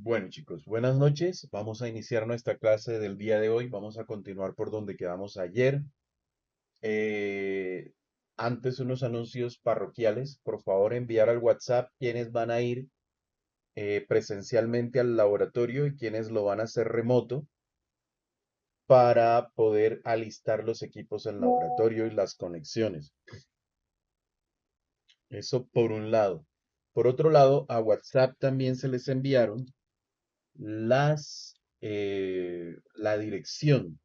Bueno, chicos, buenas noches. Vamos a iniciar nuestra clase del día de hoy. Vamos a continuar por donde quedamos ayer. Eh, Antes unos anuncios parroquiales. Por favor, enviar al WhatsApp quienes van a ir presencialmente al laboratorio y quienes lo van a hacer remoto para poder alistar los equipos en laboratorio y las conexiones. Eso por un lado. Por otro lado, a WhatsApp también se les enviaron la dirección.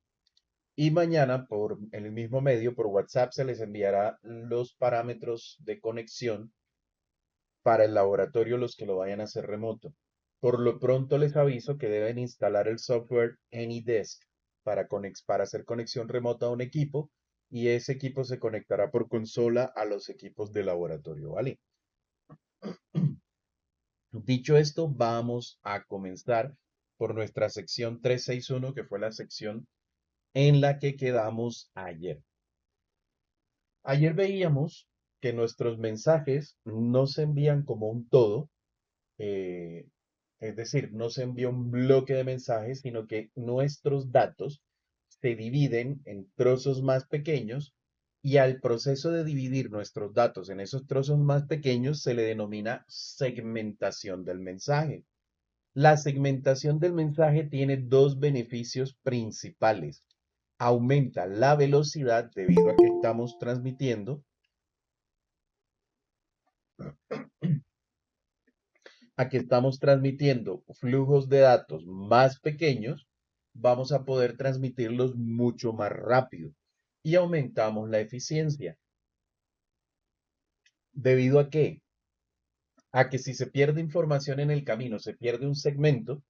Y mañana, por el mismo medio, por WhatsApp, se les enviará los parámetros de conexión para el laboratorio, los que lo vayan a hacer remoto. Por lo pronto les aviso que deben instalar el software AnyDesk para hacer conexión remota a un equipo y ese equipo se conectará por consola a los equipos de laboratorio, ¿vale? Dicho esto, vamos a comenzar por nuestra sección 361, que fue la sección en la que quedamos ayer. Ayer veíamos que nuestros mensajes no se envían como un todo, eh, es decir, no se envía un bloque de mensajes, sino que nuestros datos se dividen en trozos más pequeños y al proceso de dividir nuestros datos en esos trozos más pequeños se le denomina segmentación del mensaje. La segmentación del mensaje tiene dos beneficios principales. Aumenta la velocidad debido a que estamos transmitiendo flujos de datos más pequeños, vamos a poder transmitirlos mucho más rápido y aumentamos la eficiencia. ¿Debido a qué? A que si se pierde información en el camino, se pierde un segmento,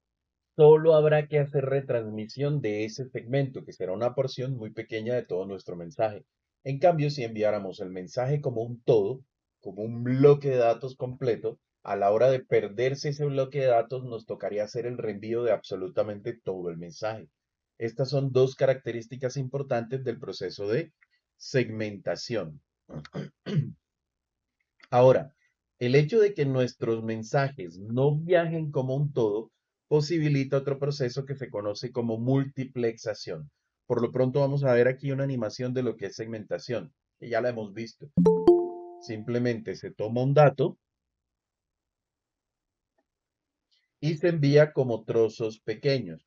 solo habrá que hacer retransmisión de ese segmento, que será una porción muy pequeña de todo nuestro mensaje. En cambio, si enviáramos el mensaje como un todo, como un bloque de datos completo, a la hora de perderse ese bloque de datos, nos tocaría hacer el reenvío de absolutamente todo el mensaje. Estas son dos características importantes del proceso de segmentación. Ahora, el hecho de que nuestros mensajes no viajen como un todo posibilita otro proceso que se conoce como multiplexación. Por lo pronto vamos a ver aquí una animación de lo que es segmentación, que ya la hemos visto. Simplemente se toma un dato y se envía como trozos pequeños.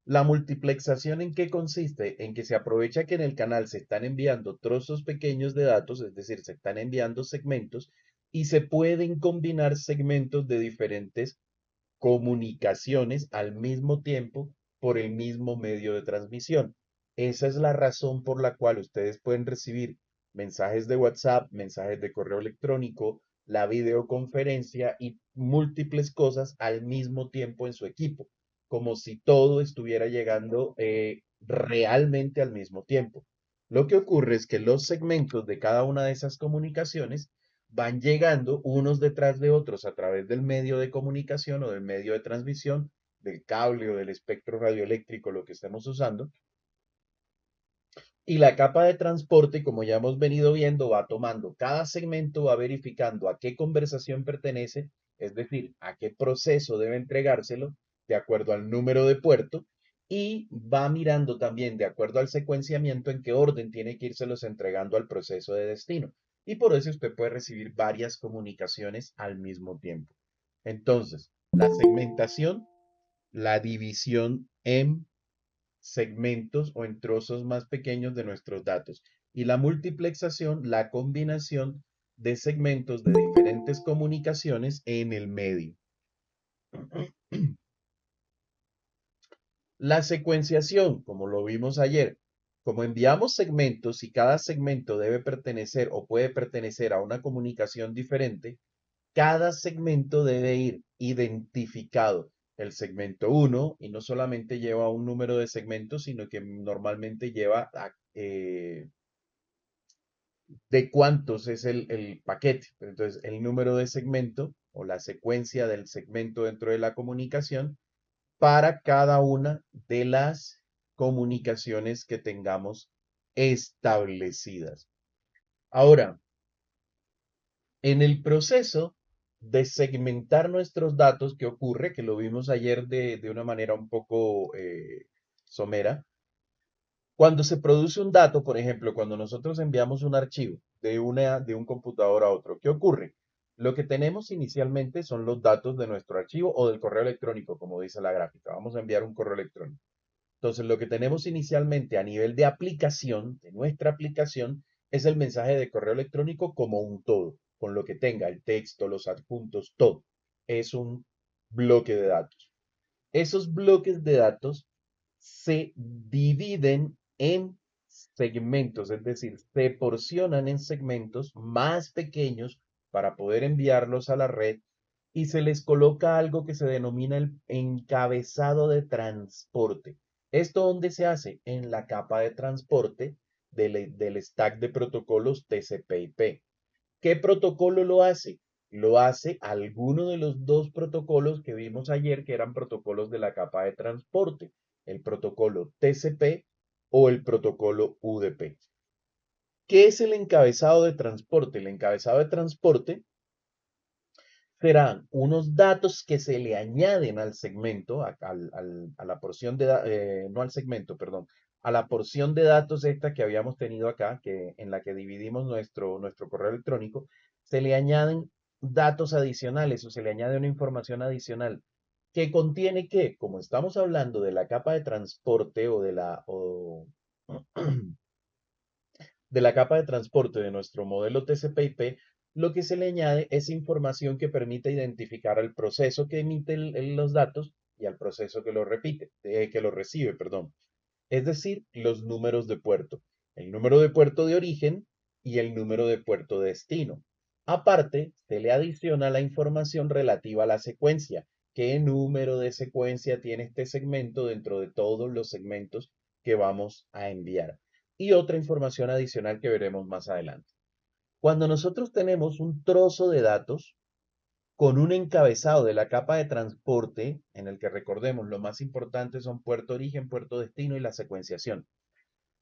La multiplexación, ¿en qué consiste? En que se aprovecha que en el canal se están enviando trozos pequeños de datos, es decir, se están enviando segmentos y se pueden combinar segmentos de diferentes comunicaciones al mismo tiempo por el mismo medio de transmisión. Esa es la razón por la cual ustedes pueden recibir mensajes de WhatsApp, mensajes de correo electrónico, la videoconferencia y múltiples cosas al mismo tiempo en su equipo, como si todo estuviera llegando realmente al mismo tiempo. Lo que ocurre es que los segmentos de cada una de esas comunicaciones van llegando unos detrás de otros a través del medio de comunicación o del medio de transmisión, del cable o del espectro radioeléctrico, lo que estemos usando, y la capa de transporte, como ya hemos venido viendo, va tomando cada segmento, va verificando a qué conversación pertenece, es decir, a qué proceso debe entregárselo, de acuerdo al número de puerto, y va mirando también, de acuerdo al secuenciamiento, en qué orden tiene que írselos entregando al proceso de destino. Y por eso usted puede recibir varias comunicaciones al mismo tiempo. Entonces, la segmentación, la división en segmentos o en trozos más pequeños de nuestros datos. Y la multiplexación, la combinación de segmentos de diferentes comunicaciones en el medio. La secuenciación, como lo vimos ayer, como enviamos segmentos y cada segmento debe pertenecer o puede pertenecer a una comunicación diferente, cada segmento debe ir identificado. El segmento uno y no solamente lleva un número de segmentos, sino que normalmente lleva de cuántos es el paquete. Entonces, el número de segmento o la secuencia del segmento dentro de la comunicación para cada una de las comunicaciones que tengamos establecidas. Ahora, en el proceso de segmentar nuestros datos, ¿qué ocurre? Que lo vimos ayer de una manera un poco somera. Cuando se produce un dato, por ejemplo, cuando nosotros enviamos un archivo de un computador a otro, ¿qué ocurre? Lo que tenemos inicialmente son los datos de nuestro archivo o del correo electrónico, como dice la gráfica. Vamos a enviar un correo electrónico. Entonces, lo que tenemos inicialmente a nivel de aplicación, de nuestra aplicación, es el mensaje de correo electrónico como un todo, con lo que tenga el texto, los adjuntos, todo. Es un bloque de datos. Esos bloques de datos se dividen en segmentos, es decir, se porcionan en segmentos más pequeños para poder enviarlos a la red y se les coloca algo que se denomina el encabezado de transporte. ¿Esto dónde se hace? En la capa de transporte del stack de protocolos TCP/IP. ¿Qué protocolo lo hace? Lo hace alguno de los dos protocolos que vimos ayer, que eran protocolos de la capa de transporte, el protocolo TCP o el protocolo UDP. ¿Qué es el encabezado de transporte? El encabezado de transporte serán unos datos que se le añaden al segmento, a la porción de, no al segmento, perdón, a la porción de datos esta que habíamos tenido acá, en la que dividimos nuestro correo electrónico, se le añaden datos adicionales o se le añade una información adicional que contiene que, como estamos hablando de la capa de transporte de la capa de transporte de nuestro modelo TCP/IP, lo que se le añade es información que permite identificar al proceso que emite los datos y al proceso que lo repite, que lo recibe, perdón. Es decir, los números de puerto, el número de puerto de origen y el número de puerto de destino. Aparte, se le adiciona la información relativa a la secuencia. ¿Qué número de secuencia tiene este segmento dentro de todos los segmentos que vamos a enviar? Y otra información adicional que veremos más adelante. Cuando nosotros tenemos un trozo de datos con un encabezado de la capa de transporte, en el que recordemos lo más importante son puerto origen, puerto destino y la secuenciación.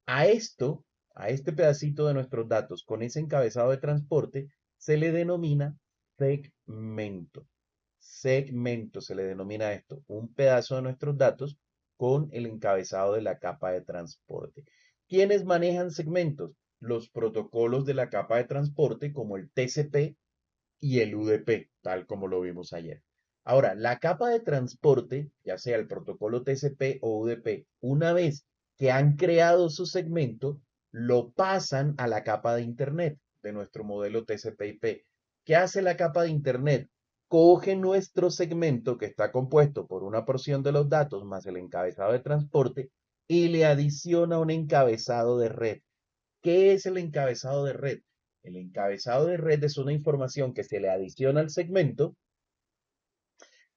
A esto, a este pedacito de nuestros datos con ese encabezado de transporte, se le denomina segmento. Segmento se le denomina esto, un pedazo de nuestros datos con el encabezado de la capa de transporte. ¿Quiénes manejan segmentos? Los protocolos de la capa de transporte como el TCP y el UDP, tal como lo vimos ayer. Ahora, la capa de transporte, ya sea el protocolo TCP o UDP, una vez que han creado su segmento, lo pasan a la capa de Internet de nuestro modelo TCP/IP. ¿Qué hace la capa de Internet? Coge nuestro segmento que está compuesto por una porción de los datos más el encabezado de transporte y le adiciona un encabezado de red. ¿Qué es el encabezado de red? El encabezado de red es una información que se le adiciona al segmento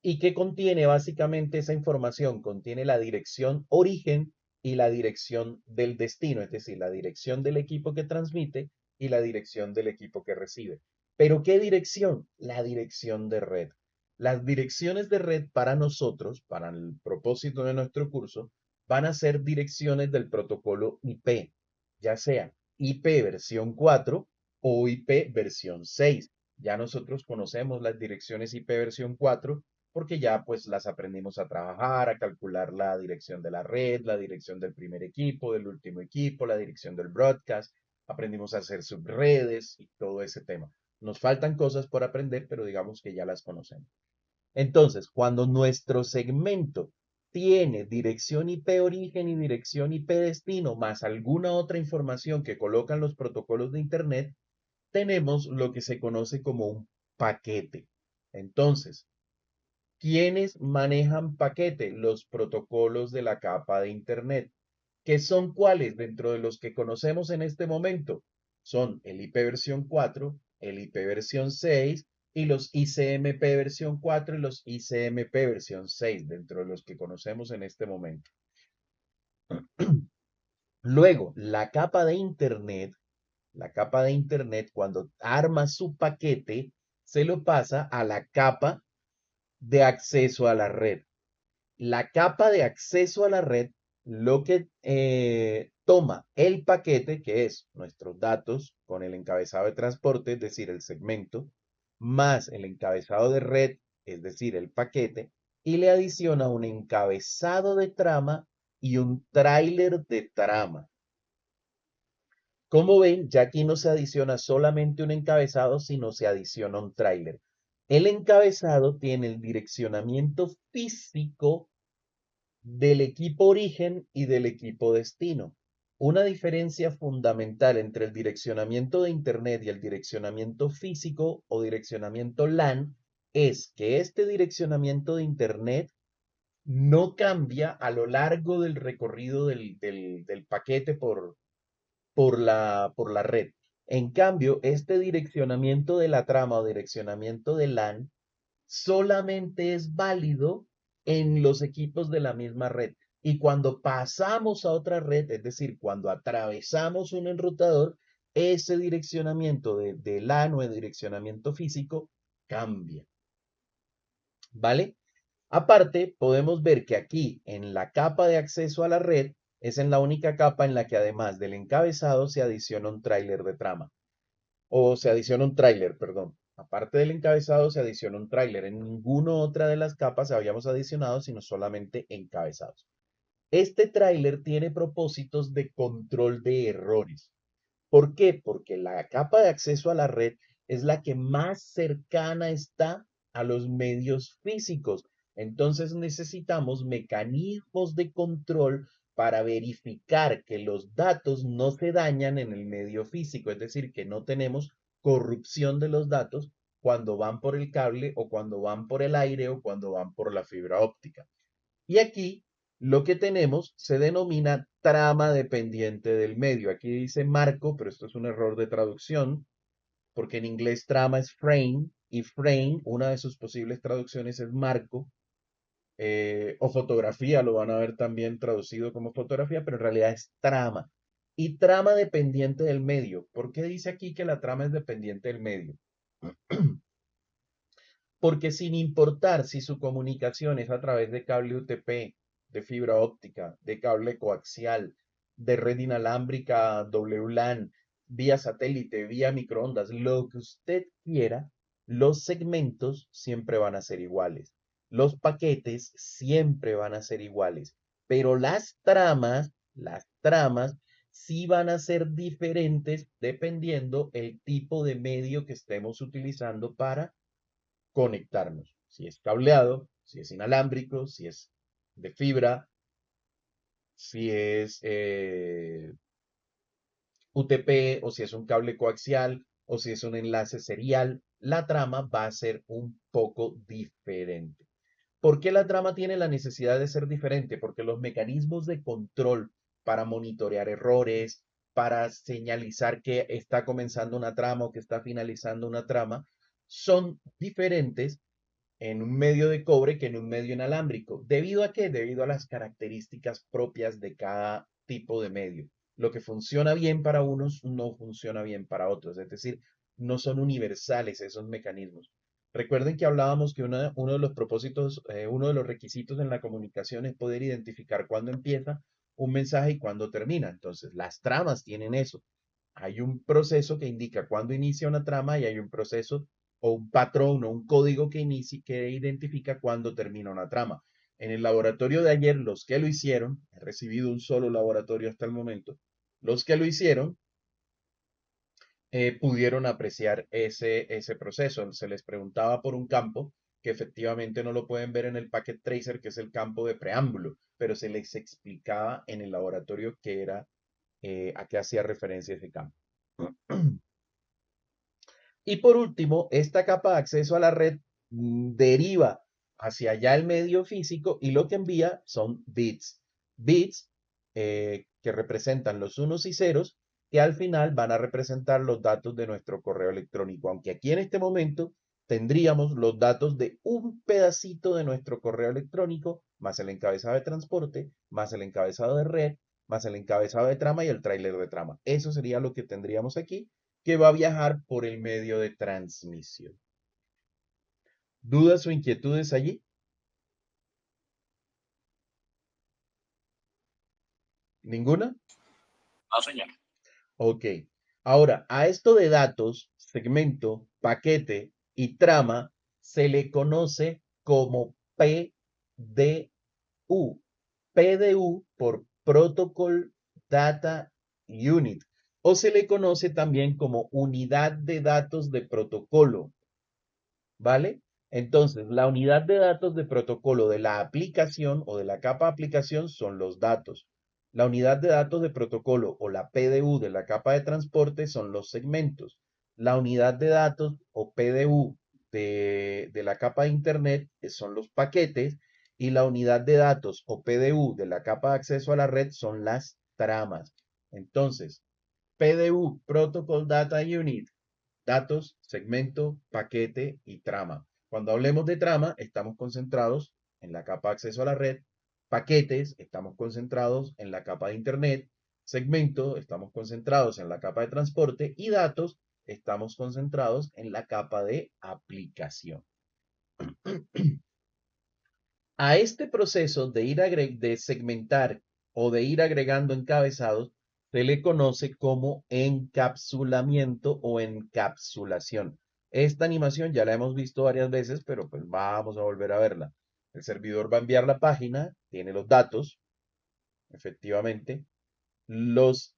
y que contiene básicamente esa información, contiene la dirección origen y la dirección del destino, es decir, la dirección del equipo que transmite y la dirección del equipo que recibe. ¿Pero qué dirección? La dirección de red. Las direcciones de red para nosotros, para el propósito de nuestro curso, van a ser direcciones del protocolo IP, ya sea IP versión 4 o IP versión 6. Ya nosotros conocemos las direcciones IP versión 4 porque ya pues las aprendimos a trabajar, a calcular la dirección de la red, la dirección del primer equipo, del último equipo, la dirección del broadcast, aprendimos a hacer subredes y todo ese tema. Nos faltan cosas por aprender, pero digamos que ya las conocemos. Entonces, cuando nuestro segmento tiene dirección IP origen y dirección IP destino, más alguna otra información que colocan los protocolos de Internet, tenemos lo que se conoce como un paquete. Entonces, ¿quiénes manejan paquete? Los protocolos de la capa de Internet. ¿Qué son cuáles dentro de los que conocemos en este momento? Son el IP versión 4, el IP versión 6 y los ICMP versión 4 y los ICMP versión 6 dentro de los que conocemos en este momento. Luego, la capa de Internet, cuando arma su paquete, se lo pasa a la capa de acceso a la red. La capa de acceso a la red lo que toma el paquete, que es nuestros datos con el encabezado de transporte, es decir, el segmento, más el encabezado de red, es decir, el paquete, y le adiciona un encabezado de trama y un tráiler de trama. Como ven, ya aquí no se adiciona solamente un encabezado, sino se adiciona un tráiler. El encabezado tiene el direccionamiento físico del equipo origen y del equipo destino. Una diferencia fundamental entre el direccionamiento de Internet y el direccionamiento físico o direccionamiento LAN es que este direccionamiento de Internet no cambia a lo largo del recorrido del paquete por la red. En cambio, este direccionamiento de la trama o direccionamiento de LAN solamente es válido en los equipos de la misma red. Y cuando pasamos a otra red, es decir, cuando atravesamos un enrutador, ese direccionamiento de LAN o de direccionamiento físico cambia. ¿Vale? Aparte, podemos ver que aquí en la capa de acceso a la red es en la única capa en la que además del encabezado se adiciona un tráiler de trama. O se adiciona un tráiler, perdón. Aparte del encabezado se adiciona un tráiler. En ninguna otra de las capas habíamos adicionado, sino solamente encabezados. Este tráiler tiene propósitos de control de errores. ¿Por qué? Porque la capa de acceso a la red es la que más cercana está a los medios físicos. Entonces necesitamos mecanismos de control para verificar que los datos no se dañan en el medio físico, es decir, que no tenemos corrupción de los datos cuando van por el cable o cuando van por el aire o cuando van por la fibra óptica. Y aquí lo que tenemos se denomina trama dependiente del medio. Aquí dice marco, pero esto es un error de traducción, porque en inglés trama es frame, y frame, una de sus posibles traducciones es marco, o fotografía, lo van a ver también traducido como fotografía, pero en realidad es trama. Y trama dependiente del medio. ¿Por qué dice aquí que la trama es dependiente del medio? Porque sin importar si su comunicación es a través de cable UTP, de fibra óptica, de cable coaxial, de red inalámbrica WLAN, vía satélite, vía microondas, lo que usted quiera, los segmentos siempre van a ser iguales. Los paquetes siempre van a ser iguales, pero las tramas sí van a ser diferentes dependiendo el tipo de medio que estemos utilizando para conectarnos. Si es cableado, si es inalámbrico, si es de fibra, si es UTP o si es un cable coaxial o si es un enlace serial, la trama va a ser un poco diferente. ¿Por qué la trama tiene la necesidad de ser diferente? Porque los mecanismos de control para monitorear errores, para señalizar que está comenzando una trama o que está finalizando una trama, son diferentes en un medio de cobre que en un medio inalámbrico. ¿Debido a qué? Debido a las características propias de cada tipo de medio. Lo que funciona bien para unos no funciona bien para otros, es decir, no son universales esos mecanismos. Recuerden que hablábamos que uno de los propósitos, uno de los requisitos en la comunicación es poder identificar cuándo empieza un mensaje y cuándo termina. Entonces, las tramas tienen eso. Hay un proceso que indica cuándo inicia una trama y hay un proceso o un patrón o un código que identifica cuándo termina una trama. En el laboratorio de ayer, los que lo hicieron, he recibido un solo laboratorio hasta el momento, los que lo hicieron pudieron apreciar ese proceso. Se les preguntaba por un campo que efectivamente no lo pueden ver en el Packet Tracer, que es el campo de preámbulo, pero se les explicaba en el laboratorio que era, a qué hacía referencia ese campo. Y por último, esta capa de acceso a la red deriva hacia allá el medio físico y lo que envía son bits. Bits que representan los unos y ceros, que al final van a representar los datos de nuestro correo electrónico. Aunque aquí en este momento tendríamos los datos de un pedacito de nuestro correo electrónico, más el encabezado de transporte, más el encabezado de red, más el encabezado de trama y el tráiler de trama. Eso sería lo que tendríamos aquí que va a viajar por el medio de transmisión. ¿Dudas o inquietudes allí? ¿Ninguna? No, señor. Ok. Ahora, a esto de datos, segmento, paquete, y trama se le conoce como PDU. PDU por Protocol Data Unit, o se le conoce también como unidad de datos de protocolo, ¿vale? Entonces, la unidad de datos de protocolo de la aplicación o de la capa de aplicación son los datos. La unidad de datos de protocolo o la PDU de la capa de transporte son los segmentos. La unidad de datos o PDU de la capa de Internet son los paquetes y la unidad de datos o PDU de la capa de acceso a la red son las tramas. Entonces, PDU, Protocol Data Unit, datos, segmento, paquete y trama. Cuando hablemos de trama, estamos concentrados en la capa de acceso a la red. Paquetes, estamos concentrados en la capa de Internet. Segmento, estamos concentrados en la capa de transporte. Y datos, estamos concentrados en la capa de aplicación. A este proceso de segmentar o de ir agregando encabezados se le conoce como encapsulamiento o encapsulación. Esta animación ya la hemos visto varias veces, pero pues vamos a volver a verla. El servidor va a enviar la página, tiene los datos, efectivamente, los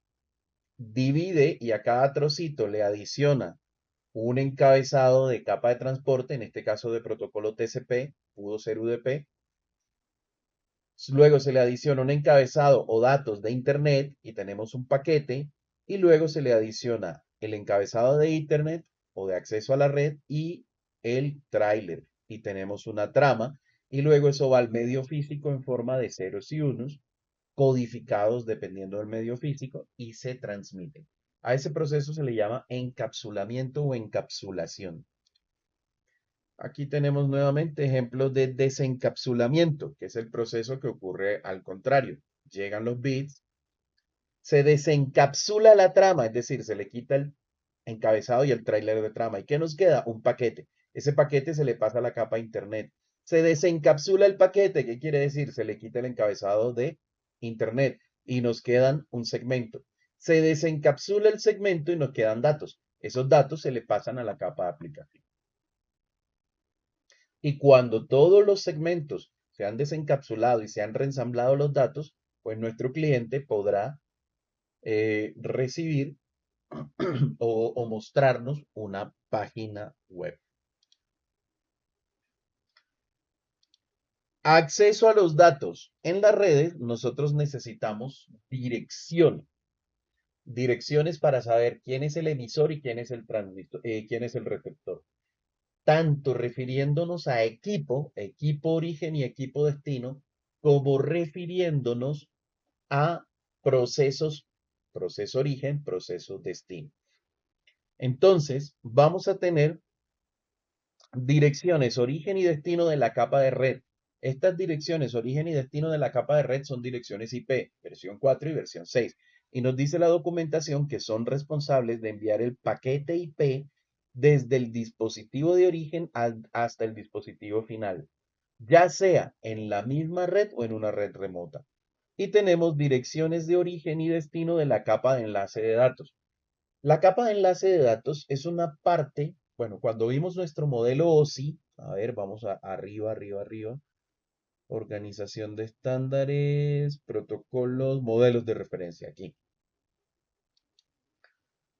divide y a cada trocito le adiciona un encabezado de capa de transporte, en este caso de protocolo TCP, pudo ser UDP. Luego se le adiciona un encabezado o datos de Internet y tenemos un paquete. Y luego se le adiciona el encabezado de Internet o de acceso a la red y el tráiler. Y tenemos una trama. Y luego eso va al medio físico en forma de ceros y unos, codificados dependiendo del medio físico y se transmite. A ese proceso se le llama encapsulamiento o encapsulación. Aquí tenemos nuevamente ejemplos de desencapsulamiento, que es el proceso que ocurre al contrario. Llegan los bits, se desencapsula la trama, es decir, se le quita el encabezado y el tráiler de trama. ¿Y qué nos queda? Un paquete. Ese paquete se le pasa a la capa Internet. Se desencapsula el paquete, ¿qué quiere decir? Se le quita el encabezado de Internet y nos quedan un segmento. Se desencapsula el segmento y nos quedan datos. Esos datos se le pasan a la capa de aplicación. Y cuando todos los segmentos se han desencapsulado y se han reensamblado los datos, pues nuestro cliente podrá recibir o mostrarnos una página web. Acceso a los datos. En las redes nosotros necesitamos direcciones para saber quién es el emisor y quién es el transmisor, quién es el receptor. Tanto refiriéndonos a equipo origen y equipo destino, como refiriéndonos a procesos, proceso origen, proceso destino. Entonces, vamos a tener direcciones origen y destino de la capa de red. Estas direcciones origen y destino de la capa de red son direcciones IP, versión 4 y versión 6. Y nos dice la documentación que son responsables de enviar el paquete IP desde el dispositivo de origen hasta el dispositivo final, ya sea en la misma red o en una red remota. Y tenemos direcciones de origen y destino de la capa de enlace de datos. La capa de enlace de datos es una parte, bueno, cuando vimos nuestro modelo OSI, a ver, vamos arriba, organización de estándares, protocolos, modelos de referencia aquí.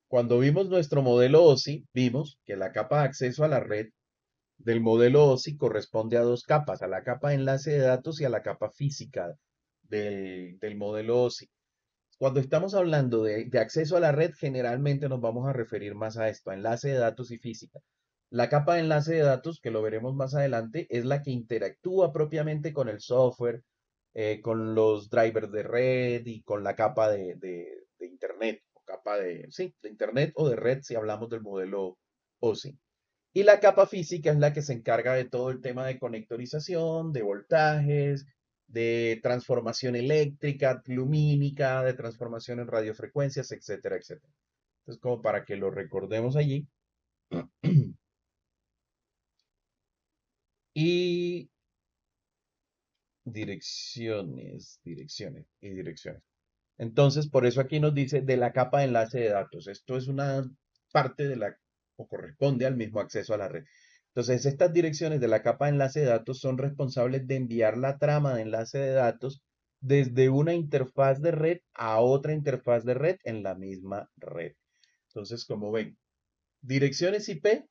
Cuando vimos nuestro modelo OSI, vimos que la capa de acceso a la red del modelo OSI corresponde a dos capas, a la capa de enlace de datos y a la capa física del modelo OSI. Cuando estamos hablando de acceso a la red, generalmente nos vamos a referir más a esto, a enlace de datos y física. La capa de enlace de datos, que lo veremos más adelante, es la que interactúa propiamente con el software, con los drivers de red y con la capa de Internet, o capa sí, de Internet o de red si hablamos del modelo OSI. Y la capa física es la que se encarga de todo el tema de conectorización, de voltajes, de transformación eléctrica, lumínica, de transformación en radiofrecuencias, etcétera, etcétera. Entonces, como para que lo recordemos allí. Y direcciones. Entonces, por eso aquí nos dice de la capa de enlace de datos. Esto es una parte de la, o corresponde al mismo acceso a la red. Entonces, estas direcciones de la capa de enlace de datos son responsables de enviar la trama de enlace de datos desde una interfaz de red a otra interfaz de red en la misma red. Entonces, como ven, direcciones IP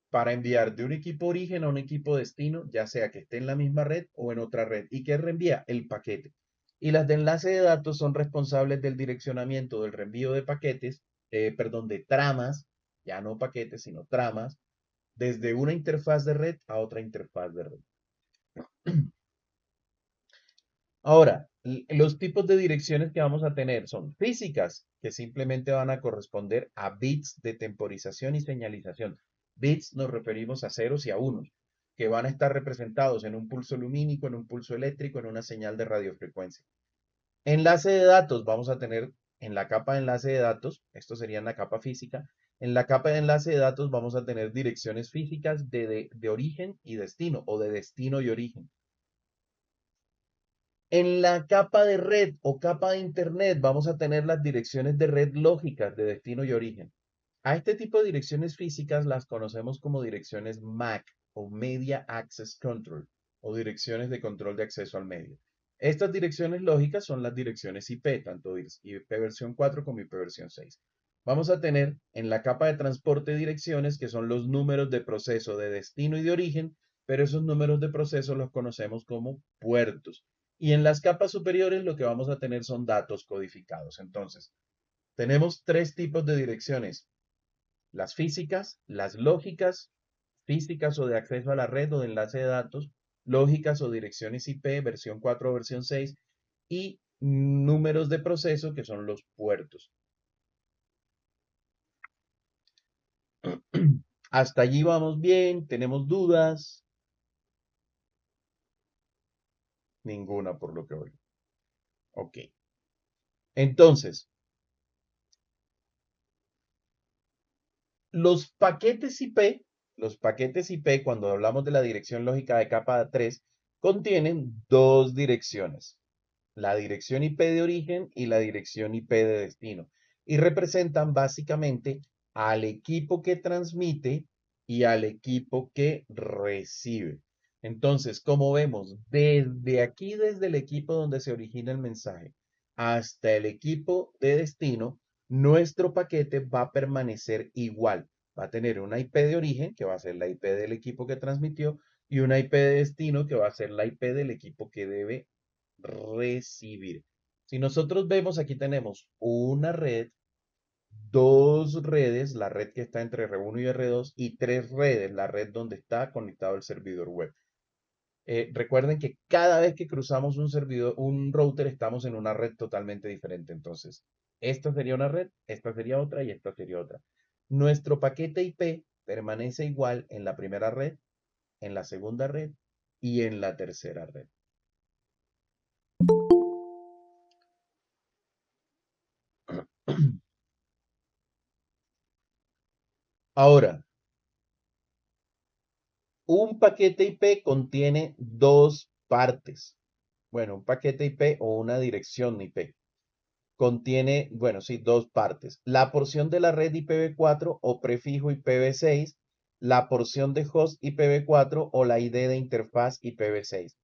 para enviar de un equipo origen a un equipo destino, ya sea que esté en la misma red o en otra red. ¿Y qué reenvía? El paquete. Y las de enlace de datos son responsables del direccionamiento del reenvío de paquetes, perdón, de tramas, ya no paquetes, sino tramas, desde una interfaz de red a otra interfaz de red. Ahora, los tipos de direcciones que vamos a tener son físicas, que simplemente van a corresponder a bits de temporización y señalización. Bits nos referimos a ceros y a unos, que van a estar representados en un pulso lumínico, en un pulso eléctrico, en una señal de radiofrecuencia. Enlace de datos, vamos a tener en la capa de enlace de datos, esto sería en la capa física, en la capa de enlace de datos vamos a tener direcciones físicas de origen y destino, o de destino y origen. En la capa de red o capa de internet vamos a tener las direcciones de red lógicas de destino y origen. A este tipo de direcciones físicas las conocemos como direcciones MAC o Media Access Control o direcciones de control de acceso al medio. Estas direcciones lógicas son las direcciones IP, tanto IP versión 4 como IP versión 6. Vamos a tener en la capa de transporte direcciones que son los números de proceso de destino y de origen, pero esos números de proceso los conocemos como puertos. Y en las capas superiores lo que vamos a tener son datos codificados. Entonces, tenemos tres tipos de direcciones: las físicas, las lógicas, físicas o de acceso a la red o de enlace de datos, lógicas o direcciones IP, versión 4 o versión 6, y números de proceso que son los puertos. Hasta allí vamos bien, tenemos dudas, ninguna por lo que oigo. Ok. Entonces, los paquetes IP, cuando hablamos de la dirección lógica de capa 3, contienen dos direcciones: la dirección IP de origen y la dirección IP de destino, y representan básicamente al equipo que transmite y al equipo que recibe. Entonces, como vemos, desde aquí, desde el equipo donde se origina el mensaje, hasta el equipo de destino, nuestro paquete va a permanecer igual. Va a tener una IP de origen, que va a ser la IP del equipo que transmitió, y una IP de destino, que va a ser la IP del equipo que debe recibir. Si nosotros vemos, aquí tenemos una red, dos redes, la red que está entre R1 y R2, y tres redes, la red donde está conectado el servidor web. Recuerden que cada vez que cruzamos un servidor, un router, estamos en una red totalmente diferente. Entonces, esta sería una red, esta sería otra y esta sería otra. Nuestro paquete IP permanece igual en la primera red, en la segunda red y en la tercera red. Ahora, un paquete IP contiene dos partes. Bueno, un paquete IP o una dirección IP contiene, bueno, sí, dos partes: la porción de la red IPv4 o prefijo IPv6, la porción de host IPv4 o la ID de interfaz IPv6.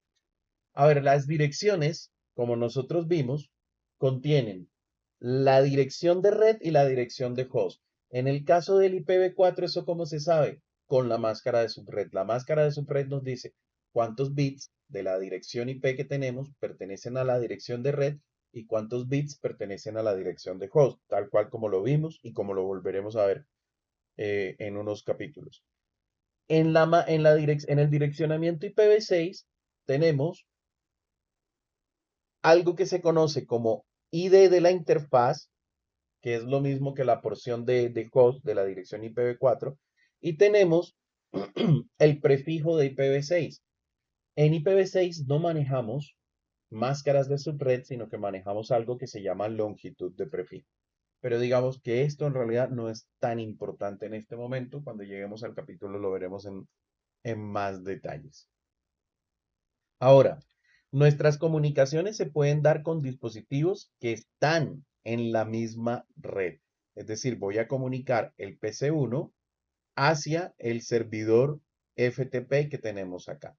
A ver, las direcciones, como nosotros vimos, contienen la dirección de red y la dirección de host. En el caso del IPv4, ¿eso cómo se sabe? Con la máscara de subred. La máscara de subred nos dice cuántos bits de la dirección IP que tenemos pertenecen a la dirección de red y cuántos bits pertenecen a la dirección de host, tal cual como lo vimos y como lo volveremos a ver en unos capítulos. En el direccionamiento IPv6 tenemos algo que se conoce como ID de la interfaz, que es lo mismo que la porción de host de la dirección IPv4, y tenemos el prefijo de IPv6. En IPv6 no manejamos máscaras de subred, sino que manejamos algo que se llama longitud de prefijo. Pero digamos que esto en realidad no es tan importante en este momento. Cuando lleguemos al capítulo lo veremos en más detalles. Ahora, nuestras comunicaciones se pueden dar con dispositivos que están en la misma red. Es decir, voy a comunicar el PC1 hacia el servidor FTP que tenemos acá.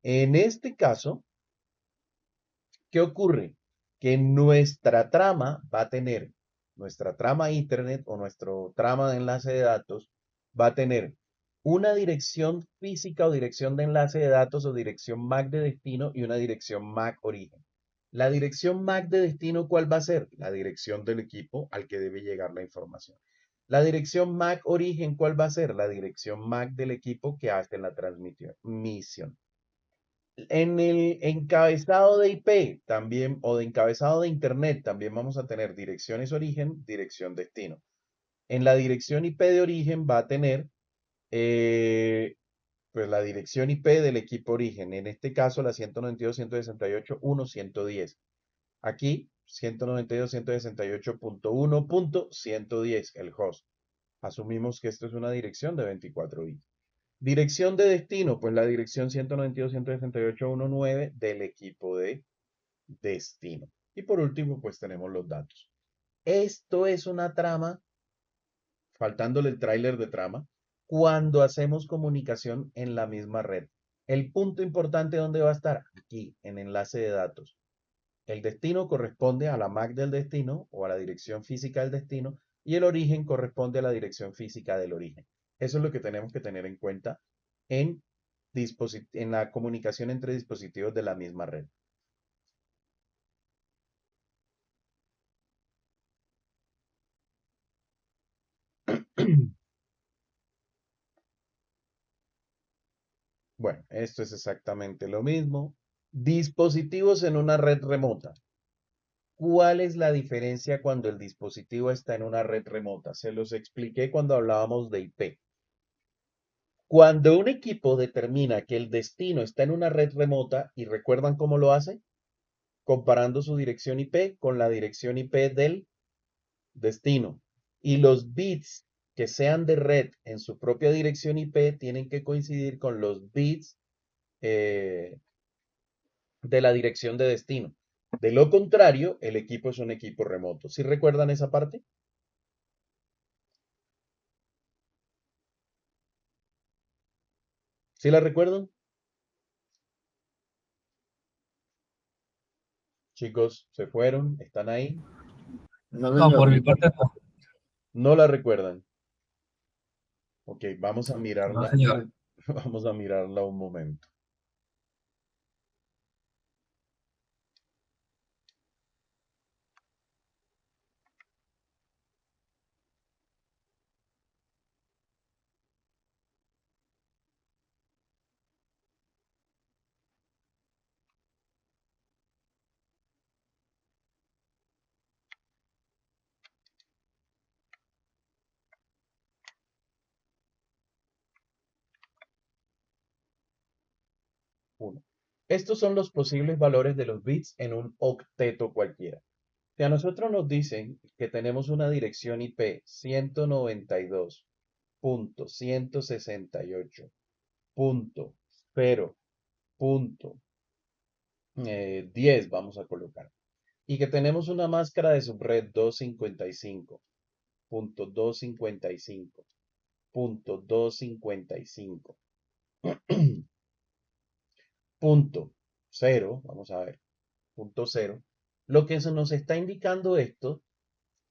En este caso, ¿qué ocurre? Que nuestra trama va a tener, nuestra trama Internet o nuestro trama de enlace de datos va a tener una dirección física o dirección de enlace de datos o dirección MAC de destino y una dirección MAC origen. La dirección MAC de destino, ¿cuál va a ser? La dirección del equipo al que debe llegar la información. La dirección MAC origen, ¿cuál va a ser? La dirección MAC del equipo que hace la transmisión. En el encabezado de IP también, o de encabezado de Internet, también vamos a tener direcciones origen, dirección destino. En la dirección IP de origen va a tener eh, pues la dirección IP del equipo origen. En este caso, la 192.168.1.110. Aquí, 192.168.1.110, el host. Asumimos que esto es una dirección de 24 bits. Dirección de destino, pues la dirección 192.168.1.9 del equipo de destino. Y por último, pues tenemos los datos. Esto es una trama, faltándole el tráiler de trama, cuando hacemos comunicación en la misma red. El punto importante, ¿dónde va a estar? Aquí, en enlace de datos. El destino corresponde a la MAC del destino o a la dirección física del destino y el origen corresponde a la dirección física del origen. Eso es lo que tenemos que tener en cuenta en, en la comunicación entre dispositivos de la misma red. Bueno, esto es exactamente lo mismo. Dispositivos en una red remota. ¿Cuál es la diferencia cuando el dispositivo está en una red remota? Se los expliqué cuando hablábamos de IP. Cuando un equipo determina que el destino está en una red remota, ¿y recuerdan cómo lo hace? Comparando su dirección IP con la dirección IP del destino. Y los bits que sean de red en su propia dirección IP tienen que coincidir con los bits eh, de la dirección de destino. De lo contrario, el equipo es un equipo remoto. ¿Sí recuerdan esa parte? ¿Sí la recuerdan? Chicos, se fueron, están ahí. No, No, por señor. mi parte no. No la recuerdan. Ok, vamos a No, mirarla. señor. Vamos a mirarla un momento. Uno. Estos son los posibles valores de los bits en un octeto cualquiera. Si a nosotros nos dicen que tenemos una dirección IP 192.168.0.10, vamos a colocar, y que tenemos una máscara de subred 255.255.255. Punto cero, vamos a ver, punto cero, lo que eso nos está indicando esto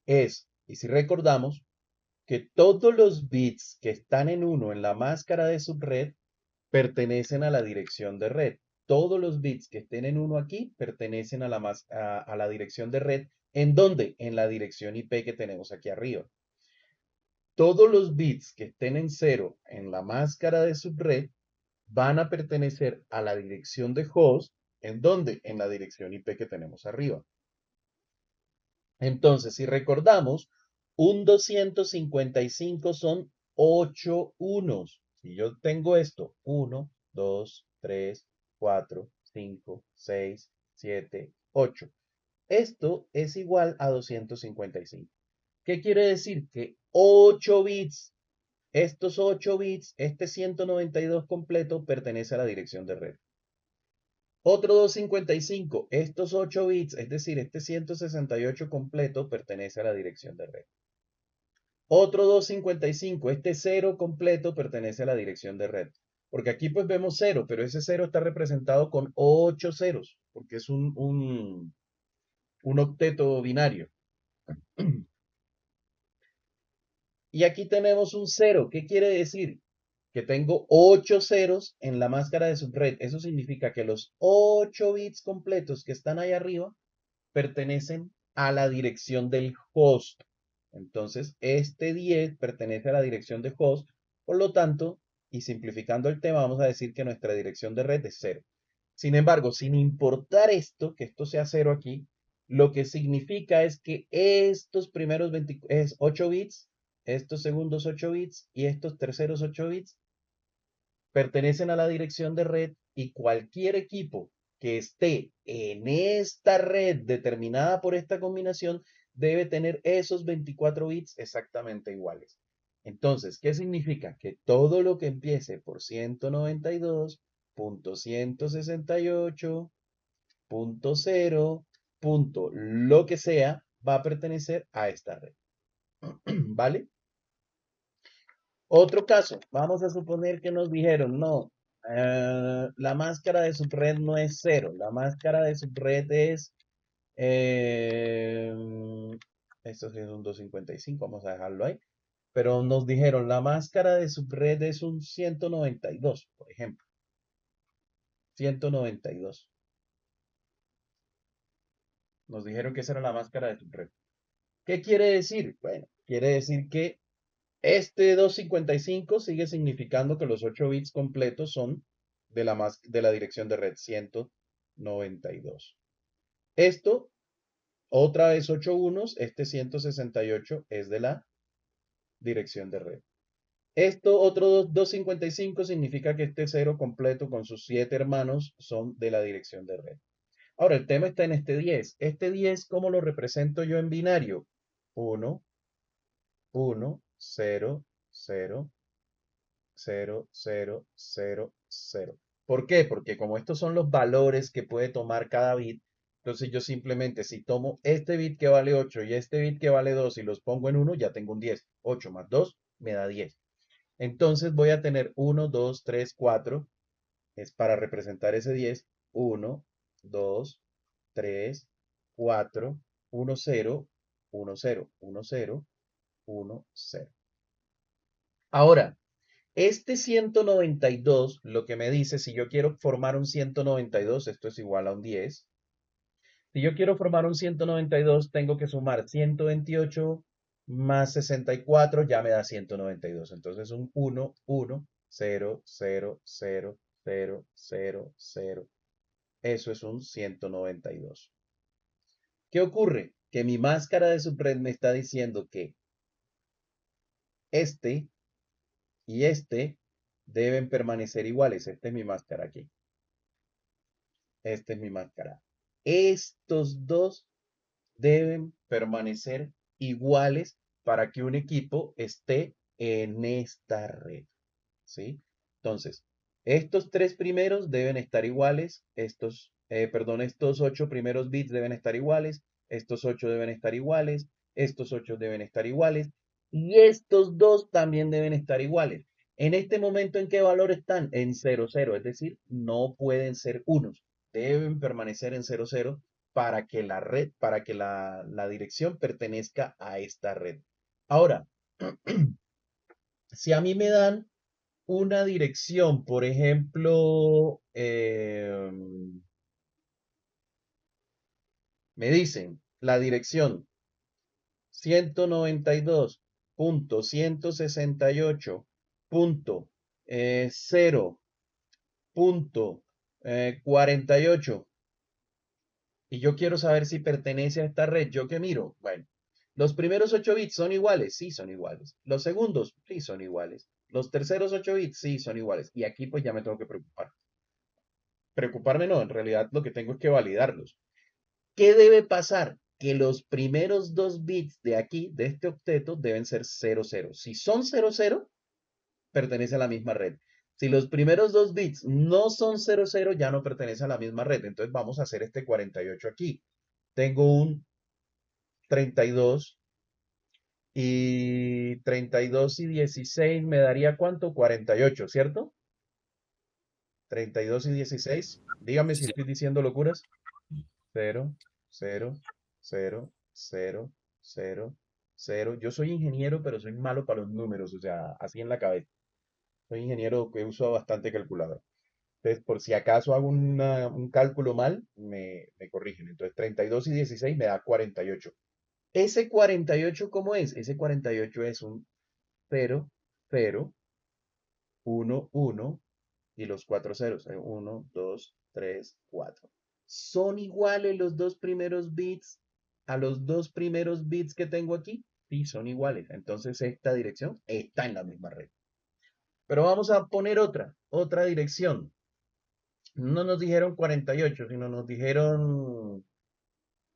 es, y si recordamos, que todos los bits que están en uno en la máscara de subred pertenecen a la dirección de red. Todos los bits que estén en uno aquí pertenecen a a la dirección de red. ¿En dónde? En la dirección IP que tenemos aquí arriba. Todos los bits que estén en cero en la máscara de subred van a pertenecer a la dirección de host. ¿En dónde? En la dirección IP que tenemos arriba. Entonces, si recordamos, un 255 son 8 unos. Si yo tengo esto, 1, 2, 3, 4, 5, 6, 7, 8. Esto es igual a 255. ¿Qué quiere decir? Que 8 bits, estos 8 bits, este 192 completo pertenece a la dirección de red. Otro 255, estos 8 bits, es decir, este 168 completo pertenece a la dirección de red. Otro 255, este 0 completo pertenece a la dirección de red. Porque aquí pues vemos 0, pero ese 0 está representado con 8 ceros, porque es un octeto binario. Y aquí tenemos un 0. ¿Qué quiere decir? Que tengo 8 ceros en la máscara de subred. Eso significa que los 8 bits completos que están ahí arriba pertenecen a la dirección del host. Entonces, este 10 pertenece a la dirección de host. Por lo tanto, y simplificando el tema, vamos a decir que nuestra dirección de red es 0. Sin embargo, sin importar esto, que esto sea 0 aquí, lo que significa es que estos primeros 8 bits, estos segundos 8 bits y estos terceros 8 bits pertenecen a la dirección de red y cualquier equipo que esté en esta red determinada por esta combinación debe tener esos 24 bits exactamente iguales. Entonces, ¿qué significa? Que todo lo que empiece por 192.168.0, lo que sea, va a pertenecer a esta red. ¿Vale? Otro caso, vamos a suponer que nos dijeron, no, la máscara de subred no es 0, la máscara de subred es, eh, esto sí es un 255, vamos a dejarlo ahí, pero nos dijeron, la máscara de subred es un 192, por ejemplo, 192. Nos dijeron que esa era la máscara de subred. ¿Qué quiere decir? Bueno, quiere decir que este 255 sigue significando que los 8 bits completos son de la dirección de red 192. Esto, otra vez 8 unos, este 168 es de la dirección de red. Esto, otro 255, significa que este 0 completo con sus 7 hermanos son de la dirección de red. Ahora, el tema está en este 10. Este 10, ¿cómo lo represento yo en binario? 1, 1, 0, 0, 0, 0, 0, 0. ¿Por qué? Porque como estos son los valores que puede tomar cada bit, entonces yo simplemente si tomo este bit que vale 8 y este bit que vale 2 y los pongo en 1, ya tengo un 10. 8 más 2 me da 10. Entonces voy a tener 1, 2, 3, 4. Es para representar ese 10. 1, 2, 3, 4, 1, 0, 1, 0, 1, 0, 1, 0. Ahora, este 192, lo que me dice, si yo quiero formar un 192, esto es igual a un 10. Si yo quiero formar un 192, tengo que sumar 128 más 64, ya me da 192. Entonces un 1, 1, 0, 0, 0, 0, 0, 0. Eso es un 192. ¿Qué ocurre? Que mi máscara de subred me está diciendo que este y este deben permanecer iguales. Esta es mi máscara aquí. Esta es mi máscara. Estos dos deben permanecer iguales para que un equipo esté en esta red. ¿Sí? Entonces, estos tres primeros deben estar iguales. Estos 8 primeros bits deben estar iguales. Estos 8 deben estar iguales. Estos 8 deben estar iguales. Y estos dos también deben estar iguales. En este momento, ¿en qué valor están? En 0, 0. Es decir, no pueden ser unos. Deben permanecer en 0, 0 para que la red, para que la dirección pertenezca a esta red. Ahora, si a mí me dan una dirección, por ejemplo, me dicen la dirección 192.168.0.48 y yo quiero saber si pertenece a esta red. ¿Yo qué miro? Bueno, los primeros 8 bits son iguales, sí son iguales. Los segundos, sí son iguales. Los terceros 8 bits, sí son iguales. Y aquí pues ya me tengo que preocupar. Preocuparme no, en realidad lo que tengo es que validarlos. ¿Qué debe pasar? Que los primeros dos bits de aquí, de este octeto, deben ser 00. Si son 00, pertenece a la misma red. Si los primeros dos bits no son 00, ya no pertenece a la misma red. Entonces vamos a hacer este 48 aquí. Tengo un 32 y 32 y 16 me daría ¿cuánto? 48, ¿cierto? 32 y 16. Dígame si Sí, estoy diciendo locuras. 0, 0, 0, 0, 0, 0. Yo soy ingeniero, pero soy malo para los números, o sea, así en la cabeza. Soy ingeniero que uso bastante calculadora. Entonces, por si acaso hago un cálculo mal, me corrigen. Entonces, 32 y 16 me da 48. ¿Ese 48 cómo es? Ese 48 es un 0, 0, 1, 1 y los cuatro ceros. 1, 2, 3, 4. ¿Son iguales los dos primeros bits a los dos primeros bits que tengo aquí? Sí, son iguales. Entonces, esta dirección está en la misma red. Pero vamos a poner otra dirección. No nos dijeron 48, sino nos dijeron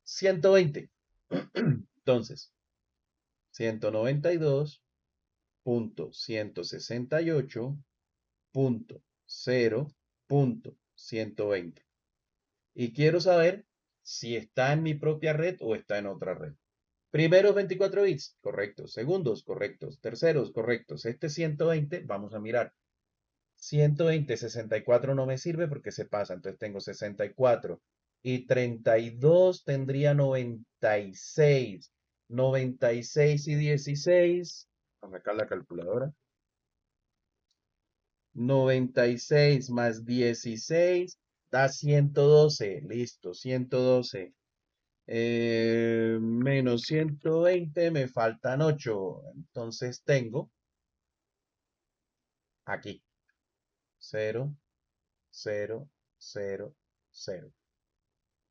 120. Entonces, 192.168.0.120. Y quiero saber si está en mi propia red o está en otra red. Primeros 24 bits, correctos. Segundos, correctos. Terceros, correctos. Este 120, vamos a mirar. 120, 64 no me sirve porque se pasa, entonces tengo 64 y 32 tendría 96. 96 y 16, vamos a sacar la calculadora. 96 más 16 da 112, listo, 112. Menos 120 me faltan 8, entonces tengo aquí 0, 0, 0, 0.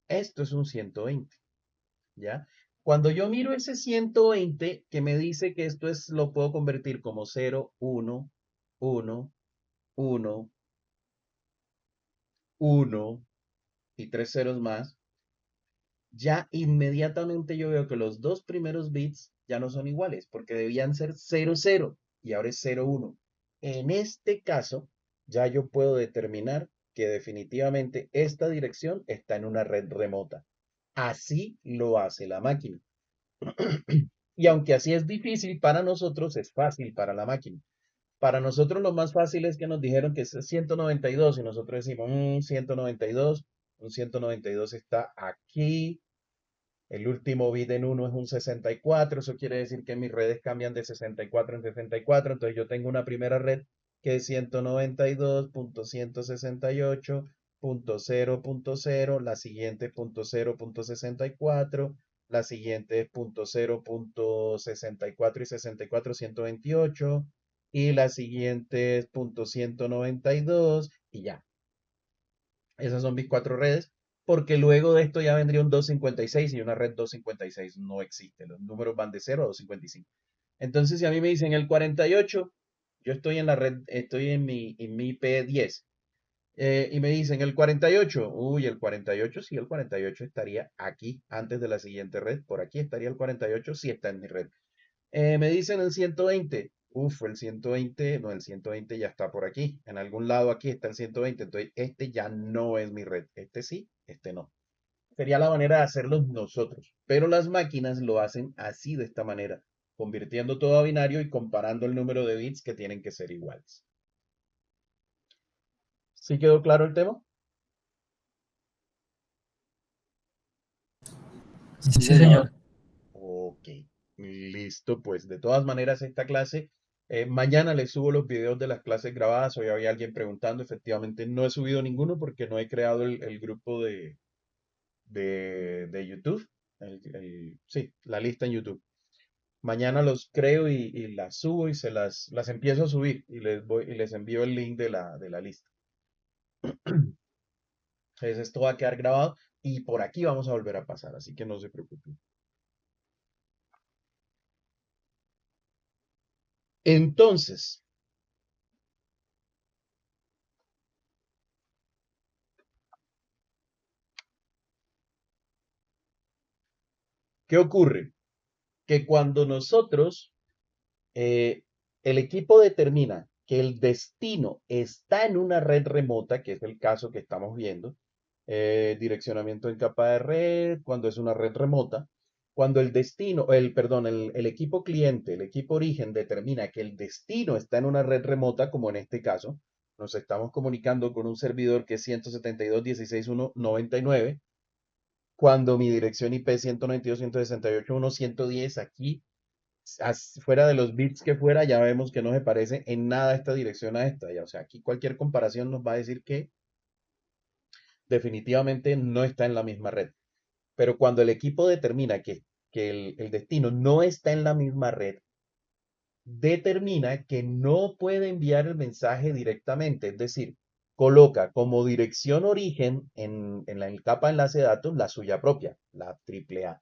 Esto es un 120, ¿ya? Cuando yo miro ese 120 que me dice que esto es, lo puedo convertir como 0, 1, 1, 1, 1 y tres ceros más, ya inmediatamente yo veo que los dos primeros bits ya no son iguales, porque debían ser 0, 0 y ahora es 0, 1. En este caso, ya yo puedo determinar que definitivamente esta dirección está en una red remota. Así lo hace la máquina. Y aunque así es difícil para nosotros, es fácil para la máquina. Para nosotros lo más fácil es que nos dijeron que es 192 y nosotros decimos, 192, un 192 está aquí. El último bit en 1 es un 64, eso quiere decir que mis redes cambian de 64 en 64, entonces yo tengo una primera red que es 192.168.0.0, la siguiente .0.64, la siguiente es .0.64 y 64, 128, y la siguiente es .192 y ya. Esas son mis cuatro redes, porque luego de esto ya vendría un 256 y una red 256 no existe. Los números van de 0 a 255. Entonces, si a mí me dicen el 48, yo estoy en la red, estoy en mi IP10. Y me dicen el 48, uy, el 48, sí, el 48 estaría aquí antes de la siguiente red. Por aquí estaría el 48 si está en mi red. Me dicen el 120. Uf, el 120, no, el 120 ya está por aquí. En algún lado aquí está el 120. Entonces, este ya no es mi red. Este sí, este no. Sería la manera de hacerlo nosotros. Pero las máquinas lo hacen así, de esta manera, convirtiendo todo a binario y comparando el número de bits que tienen que ser iguales. ¿Sí quedó claro el tema? sí, Sí, señor. señor. Ok, listo, pues de todas maneras esta clase, mañana les subo los videos de las clases grabadas. Hoy había alguien preguntando, efectivamente no he subido ninguno porque no he creado el grupo de YouTube, sí, la lista en YouTube. Mañana los creo y las subo y las empiezo a subir y les envío el link de la lista. Entonces esto va a quedar grabado y por aquí vamos a volver a pasar, así que no se preocupen. Entonces, ¿qué ocurre? Que cuando nosotros, el equipo determina que el destino está en una red remota, que es el caso que estamos viendo, direccionamiento en capa de red, cuando es una red remota, cuando el destino, perdón, el equipo cliente, el equipo origen determina que el destino está en una red remota, como en este caso, nos estamos comunicando con un servidor que es 172.16.1.99, cuando mi dirección IP es 192.168.1.110, aquí, fuera de los bits que fuera, ya vemos que no se parece en nada esta dirección a esta. Ya, o sea, aquí cualquier comparación nos va a decir que definitivamente no está en la misma red. Pero cuando el equipo determina que el destino no está en la misma red, determina que no puede enviar el mensaje directamente, es decir, coloca como dirección origen en la capa enlace de datos la suya propia, la AAA,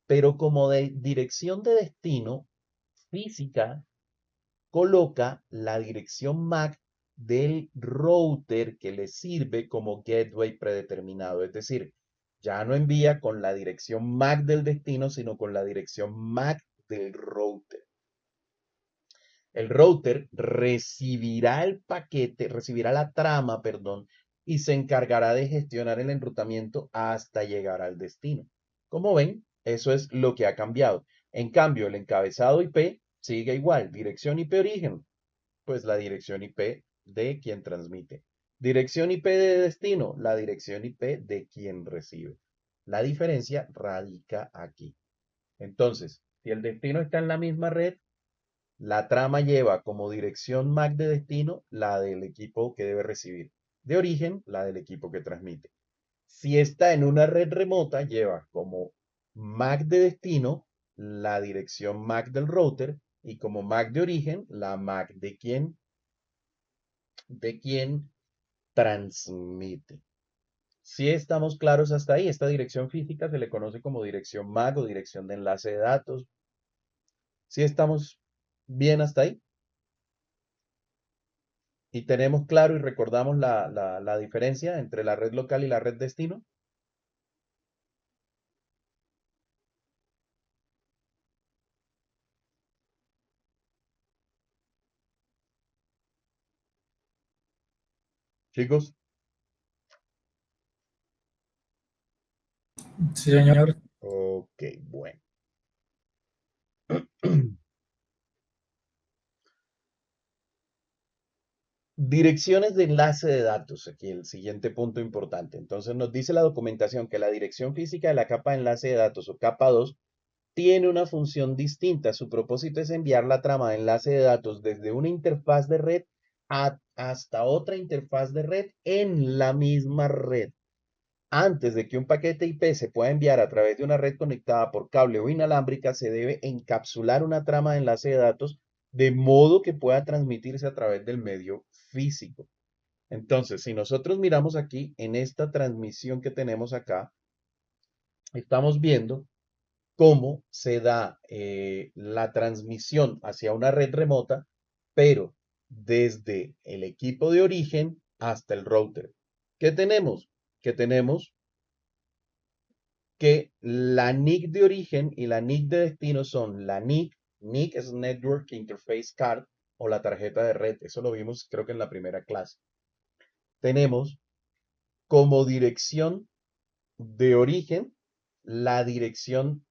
pero como dirección de destino física, coloca la dirección MAC del router que le sirve como gateway predeterminado, es decir, ya no envía con la dirección MAC del destino, sino con la dirección MAC del router. El router recibirá el paquete, recibirá la trama, perdón, y se encargará de gestionar el enrutamiento hasta llegar al destino. Como ven, eso es lo que ha cambiado. En cambio, el encabezado IP sigue igual, dirección IP origen, pues la dirección IP de quien transmite. Dirección IP de destino, la dirección IP de quien recibe. La diferencia radica aquí. Entonces, si el destino está en la misma red, la trama lleva como dirección MAC de destino la del equipo que debe recibir. De origen, la del equipo que transmite. Si está en una red remota, lleva como MAC de destino la dirección MAC del router y como MAC de origen la MAC de quien transmite. Si estamos claros hasta ahí, esta dirección física se le conoce como dirección MAC o dirección de enlace de datos. Si estamos bien hasta ahí. Y tenemos claro y recordamos la diferencia entre la red local y la red destino. Chicos, Sí, señor. ok, bueno. Direcciones de enlace de datos, aquí el siguiente punto importante. Entonces nos dice la documentación que la dirección física de la capa de enlace de datos o capa 2 tiene una función distinta. Su propósito es enviar la trama de enlace de datos desde una interfaz de red hasta otra interfaz de red en la misma red. Antes de que un paquete IP se pueda enviar a través de una red conectada por cable o inalámbrica, se debe encapsular una trama de enlace de datos de modo que pueda transmitirse a través del medio físico. Entonces, si nosotros miramos aquí en esta transmisión que tenemos acá, estamos viendo cómo se da la transmisión hacia una red remota, pero desde el equipo de origen hasta el router. ¿Qué tenemos? Que tenemos que la NIC de origen y la NIC de destino son la NIC es Network Interface Card o la tarjeta de red, eso lo vimos creo que en la primera clase. Tenemos como dirección de origen la dirección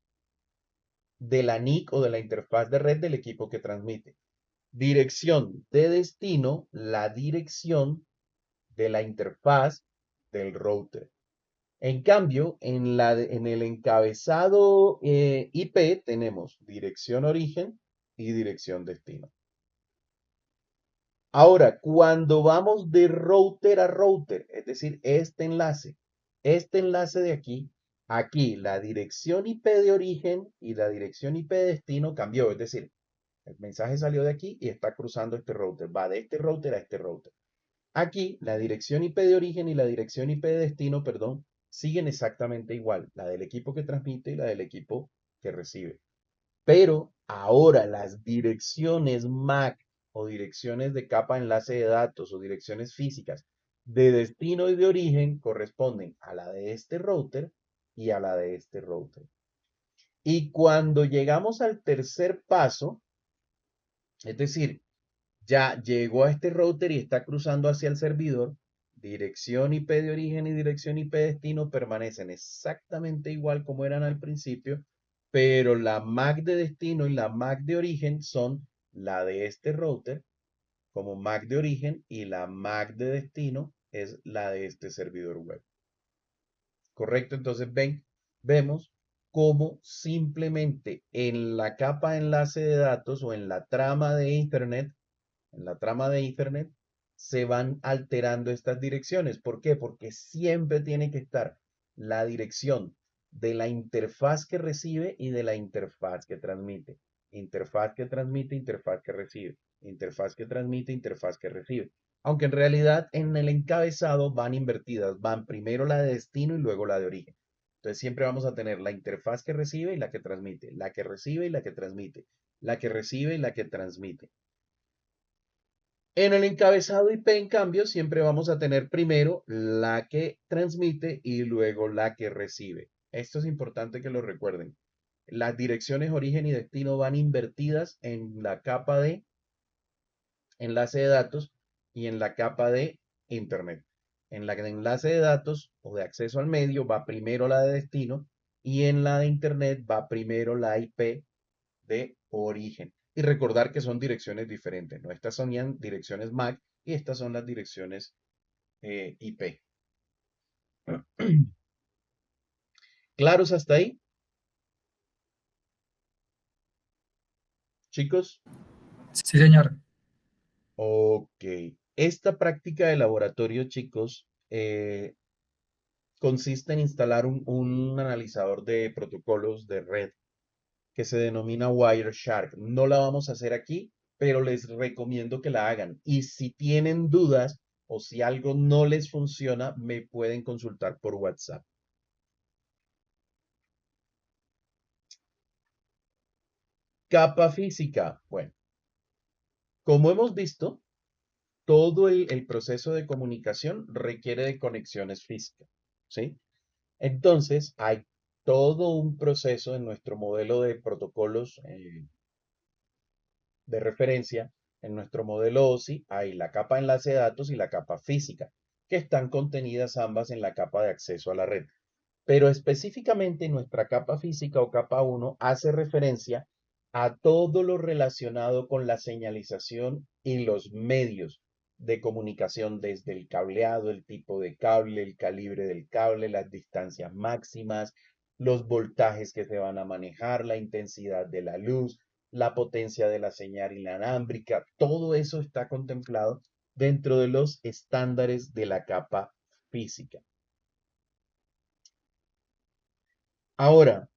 de la NIC o de la interfaz de red del equipo que transmite. Dirección de destino, la dirección de la interfaz del router. En cambio, en el encabezado IP tenemos dirección origen y dirección destino. Ahora, cuando vamos de router a router, es decir, este enlace de aquí la dirección IP de origen y la dirección IP de destino cambió, es decir, el mensaje salió de aquí y está cruzando este router, va de este router a este router. Aquí, la dirección IP de origen y la dirección IP de destino, perdón, siguen exactamente igual, la del equipo que transmite y la del equipo que recibe. Pero ahora las direcciones MAC o direcciones de capa enlace de datos o direcciones físicas de destino y de origen corresponden a la de este router y a la de este router. Y cuando llegamos al tercer paso, es decir, ya llegó a este router y está cruzando hacia el servidor, dirección IP de origen y dirección IP de destino permanecen exactamente igual como eran al principio, pero la MAC de destino y la MAC de origen son la de este router como MAC de origen y la MAC de destino es la de este servidor web. ¿Correcto? Entonces vemos cómo simplemente en la capa enlace de datos o en la trama de Ethernet, se van alterando estas direcciones. ¿Por qué? Porque siempre tiene que estar la dirección de la interfaz que recibe y de la interfaz que transmite. Interfaz que transmite, interfaz que recibe. Interfaz que transmite, interfaz que recibe. Aunque en realidad en el encabezado van invertidas, van primero la de destino y luego la de origen. Entonces siempre vamos a tener la interfaz que recibe y la que transmite, la que recibe y la que transmite, la que recibe y la que transmite. En el encabezado IP, en cambio, siempre vamos a tener primero la que transmite y luego la que recibe. Esto es importante que lo recuerden. Las direcciones origen y destino van invertidas en la capa de enlace de datos y en la capa de Internet. En la de enlace de datos o de acceso al medio va primero la de destino y en la de Internet va primero la IP de origen. Y recordar que son direcciones diferentes, ¿no? Estas son direcciones MAC y estas son las direcciones IP. ¿Claros hasta ahí, chicos? Sí, señor. Ok. Esta práctica de laboratorio, chicos, consiste en instalar un analizador de protocolos de red que se denomina Wireshark. No la vamos a hacer aquí, pero les recomiendo que la hagan. Y si tienen dudas o si algo no les funciona, me pueden consultar por WhatsApp. Capa física. Bueno, como hemos visto, todo el proceso de comunicación requiere de conexiones físicas, ¿sí? Entonces, hay todo un proceso en nuestro modelo de protocolos de referencia. En nuestro modelo OSI hay la capa enlace de datos y la capa física, que están contenidas ambas en la capa de acceso a la red. Pero específicamente nuestra capa física o capa 1 hace referencia a todo lo relacionado con la señalización y los medios de comunicación, desde el cableado, el tipo de cable, el calibre del cable, las distancias máximas, los voltajes que se van a manejar, la intensidad de la luz, la potencia de la señal inalámbrica. Todo eso está contemplado dentro de los estándares de la capa física. Ahora,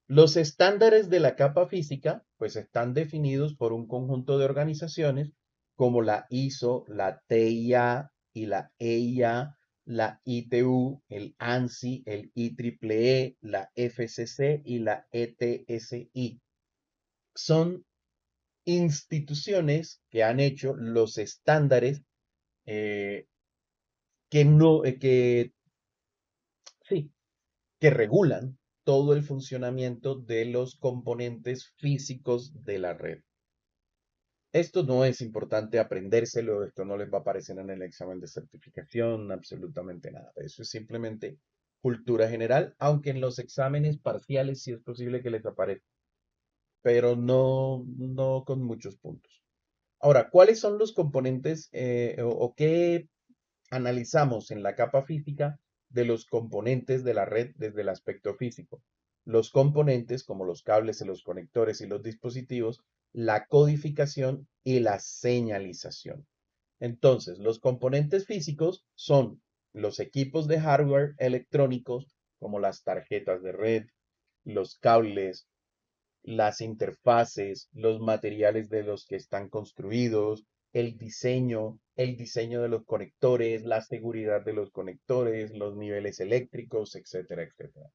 los estándares de la capa física, pues están definidos por un conjunto de organizaciones como la ISO, la TIA y la EIA, la ITU, el ANSI, el IEEE, la FCC y la ETSI. Son instituciones que han hecho los estándares eh, que no, sí, que regulan todo el funcionamiento de los componentes físicos de la red. Esto no es importante aprendérselo, esto no les va a aparecer en el examen de certificación, absolutamente nada. Eso es simplemente cultura general, aunque en los exámenes parciales sí es posible que les aparezca, pero no con muchos puntos. Ahora, ¿cuáles son los componentes o qué analizamos en la capa física de los componentes de la red desde el aspecto físico? Los componentes, como los cables, los conectores y los dispositivos, la codificación y la señalización. Entonces, los componentes físicos son los equipos de hardware electrónicos, como las tarjetas de red, los cables, las interfaces, los materiales de los que están construidos, el diseño de los conectores, la seguridad de los conectores, los niveles eléctricos, etcétera, etcétera.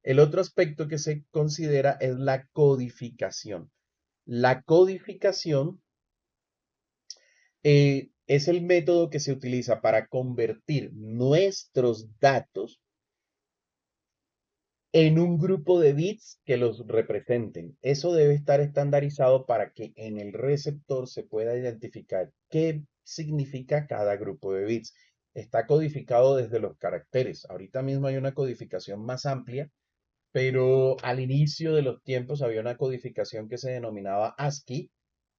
El otro aspecto que se considera es la codificación. La codificación es el método que se utiliza para convertir nuestros datos en un grupo de bits que los representen. Eso debe estar estandarizado para que en el receptor se pueda identificar qué significa cada grupo de bits. Está codificado desde los caracteres. Ahorita mismo hay una codificación más amplia, pero al inicio de los tiempos había una codificación que se denominaba ASCII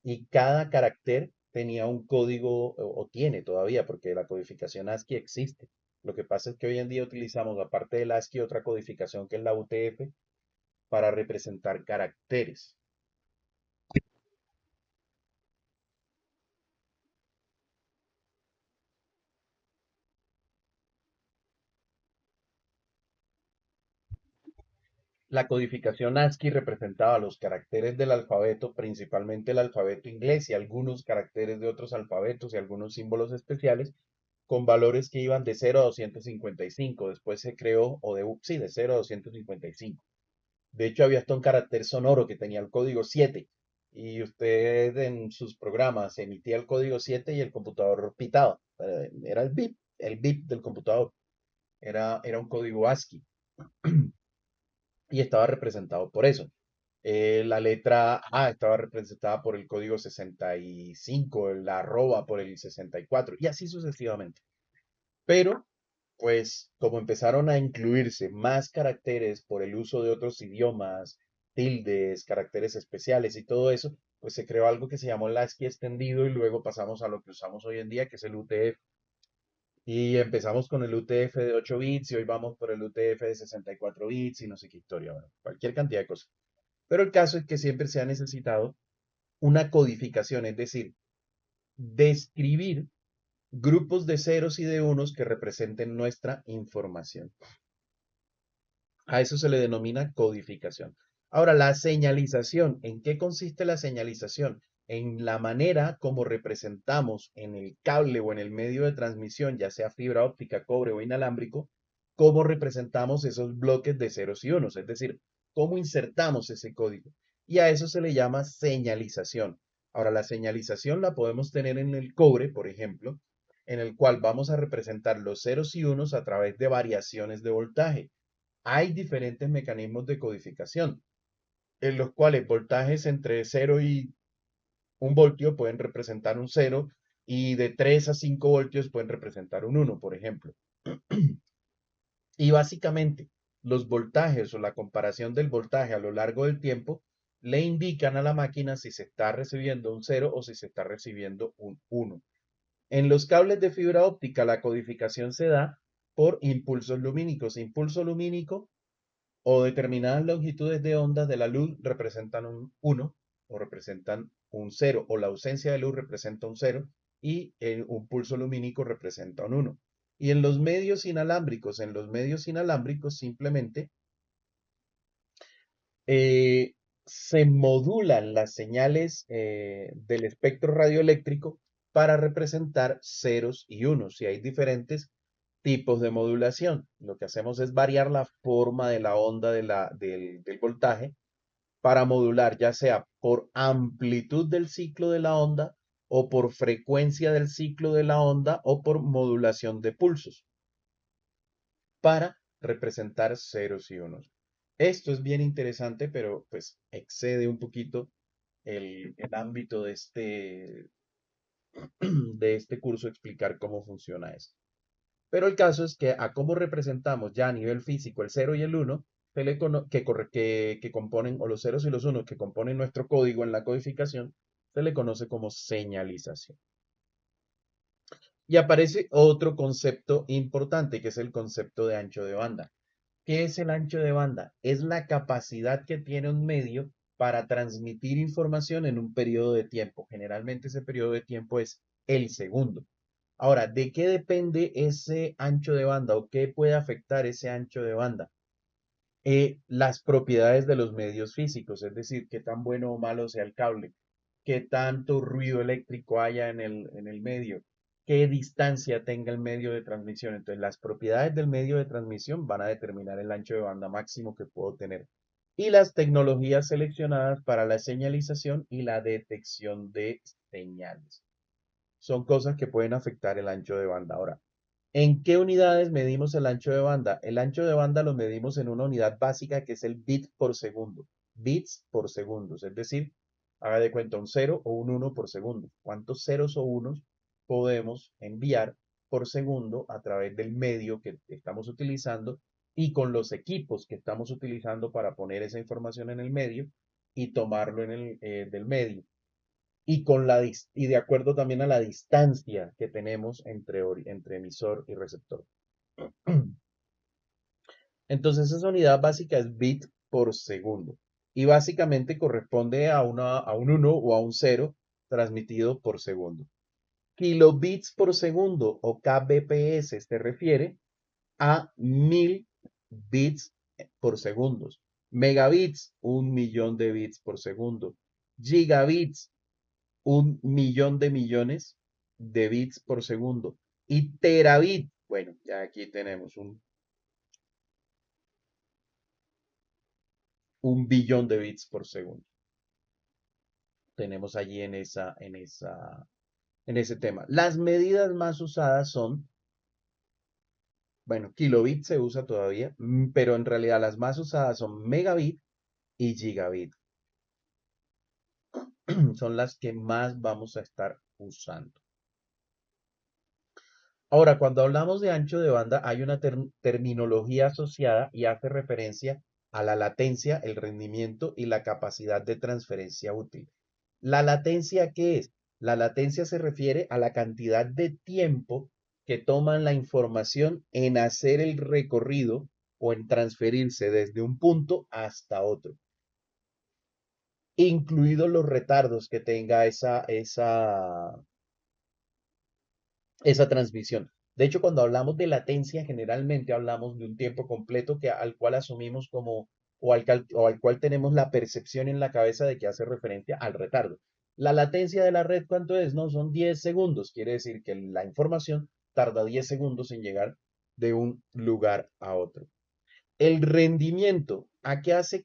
y cada carácter tenía un código, o tiene todavía, porque la codificación ASCII existe. Lo que pasa es que hoy en día utilizamos, aparte del ASCII, otra codificación que es la UTF para representar caracteres. La codificación ASCII representaba los caracteres del alfabeto, principalmente el alfabeto inglés y algunos caracteres de otros alfabetos y algunos símbolos especiales, con valores que iban de 0 a 255. Después se creó, sí, de 0 a 255. De hecho, había hasta un carácter sonoro que tenía el código 7. Y usted en sus programas emitía el código 7 y el computador pitaba. Era el bip del computador. Era un código ASCII y estaba representado por eso. La letra A estaba representada por el código 65, la arroba por el 64 y así sucesivamente. Pero, pues, como empezaron a incluirse más caracteres por el uso de otros idiomas, tildes, caracteres especiales y todo eso, pues se creó algo que se llamó el ASCII extendido y luego pasamos a lo que usamos hoy en día, que es el UTF. Y empezamos con el UTF de 8 bits y hoy vamos por el UTF de 64 bits y no sé qué historia, bueno, cualquier cantidad de cosas. Pero el caso es que siempre se ha necesitado una codificación, es decir, describir grupos de ceros y de unos que representen nuestra información. A eso se le denomina codificación. Ahora, la señalización. ¿En qué consiste la señalización? En la manera como representamos en el cable o en el medio de transmisión, ya sea fibra óptica, cobre o inalámbrico, cómo representamos esos bloques de ceros y unos, es decir, cómo insertamos ese código. Y a eso se le llama señalización. Ahora, la señalización la podemos tener en el cobre, por ejemplo, en el cual vamos a representar los ceros y unos a través de variaciones de voltaje. Hay diferentes mecanismos de codificación, en los cuales voltajes entre 0 y 1 voltio pueden representar un 0 y de 3 a 5 voltios pueden representar un 1, por ejemplo. Y básicamente, los voltajes o la comparación del voltaje a lo largo del tiempo le indican a la máquina si se está recibiendo un 0 o si se está recibiendo un 1. En los cables de fibra óptica, la codificación se da por impulsos lumínicos. Impulso lumínico o determinadas longitudes de ondas de la luz representan un 1 o representan un 0 o la ausencia de luz representa un 0 y un pulso lumínico representa un 1. Y en los medios inalámbricos simplemente eh, se modulan las señales del espectro radioeléctrico para representar ceros y unos. Y hay diferentes tipos de modulación. Lo que hacemos es variar la forma de la onda del voltaje para modular, ya sea por amplitud del ciclo de la onda o por frecuencia del ciclo de la onda o por modulación de pulsos para representar ceros y unos. Esto es bien interesante, pero pues excede un poquito el ámbito de este curso explicar cómo funciona esto. Pero el caso es que a cómo representamos ya a nivel físico el 0 y el 1, que componen, o los ceros y los unos que componen nuestro código en la codificación, se le conoce como señalización. Y aparece otro concepto importante, que es el concepto de ancho de banda. ¿Qué es el ancho de banda? Es la capacidad que tiene un medio para transmitir información en un periodo de tiempo. Generalmente ese periodo de tiempo es el segundo. Ahora, ¿de qué depende ese ancho de banda o qué puede afectar ese ancho de banda? Las propiedades de los medios físicos, es decir, qué tan bueno o malo sea el cable, qué tanto ruido eléctrico haya en el medio, qué distancia tenga el medio de transmisión. Entonces, las propiedades del medio de transmisión van a determinar el ancho de banda máximo que puedo tener. Y las tecnologías seleccionadas para la señalización y la detección de señales. Son cosas que pueden afectar el ancho de banda. Ahora, ¿en qué unidades medimos el ancho de banda? El ancho de banda lo medimos en una unidad básica que es el bit por segundo. Bits por segundos, es decir, haga de cuenta un 0 o un 1 por segundo. ¿Cuántos ceros o unos podemos enviar por segundo a través del medio que estamos utilizando y con los equipos que estamos utilizando para poner esa información en el medio y tomarlo del medio? y de acuerdo también a la distancia que tenemos entre emisor y receptor. Entonces esa unidad básica es bit por segundo y básicamente corresponde a un 1 o a un 0 transmitido por segundo. Kilobits por segundo o kbps se refiere a 1000 bits por segundo. Megabits, 1 millón de bits por segundo. Gigabits, 1 millón de millones de bits por segundo. Y terabit, bueno, ya aquí tenemos un billón de bits por segundo. Tenemos allí en ese tema. Las medidas más usadas son, bueno, kilobit se usa todavía, pero en realidad las más usadas son megabit y gigabit. Son las que más vamos a estar usando. Ahora, cuando hablamos de ancho de banda, hay una terminología asociada y hace referencia a la latencia, el rendimiento y la capacidad de transferencia útil. ¿La latencia qué es? La latencia se refiere a la cantidad de tiempo que toman la información en hacer el recorrido o en transferirse desde un punto hasta otro, incluidos los retardos que tenga esa transmisión. De hecho, cuando hablamos de latencia, generalmente hablamos de un tiempo completo al cual asumimos como, o al cual tenemos la percepción en la cabeza de que hace referencia al retardo. La latencia de la red, ¿cuánto es? No, son 10 segundos. Quiere decir que la información tarda 10 segundos en llegar de un lugar a otro. El rendimiento, ¿a qué hace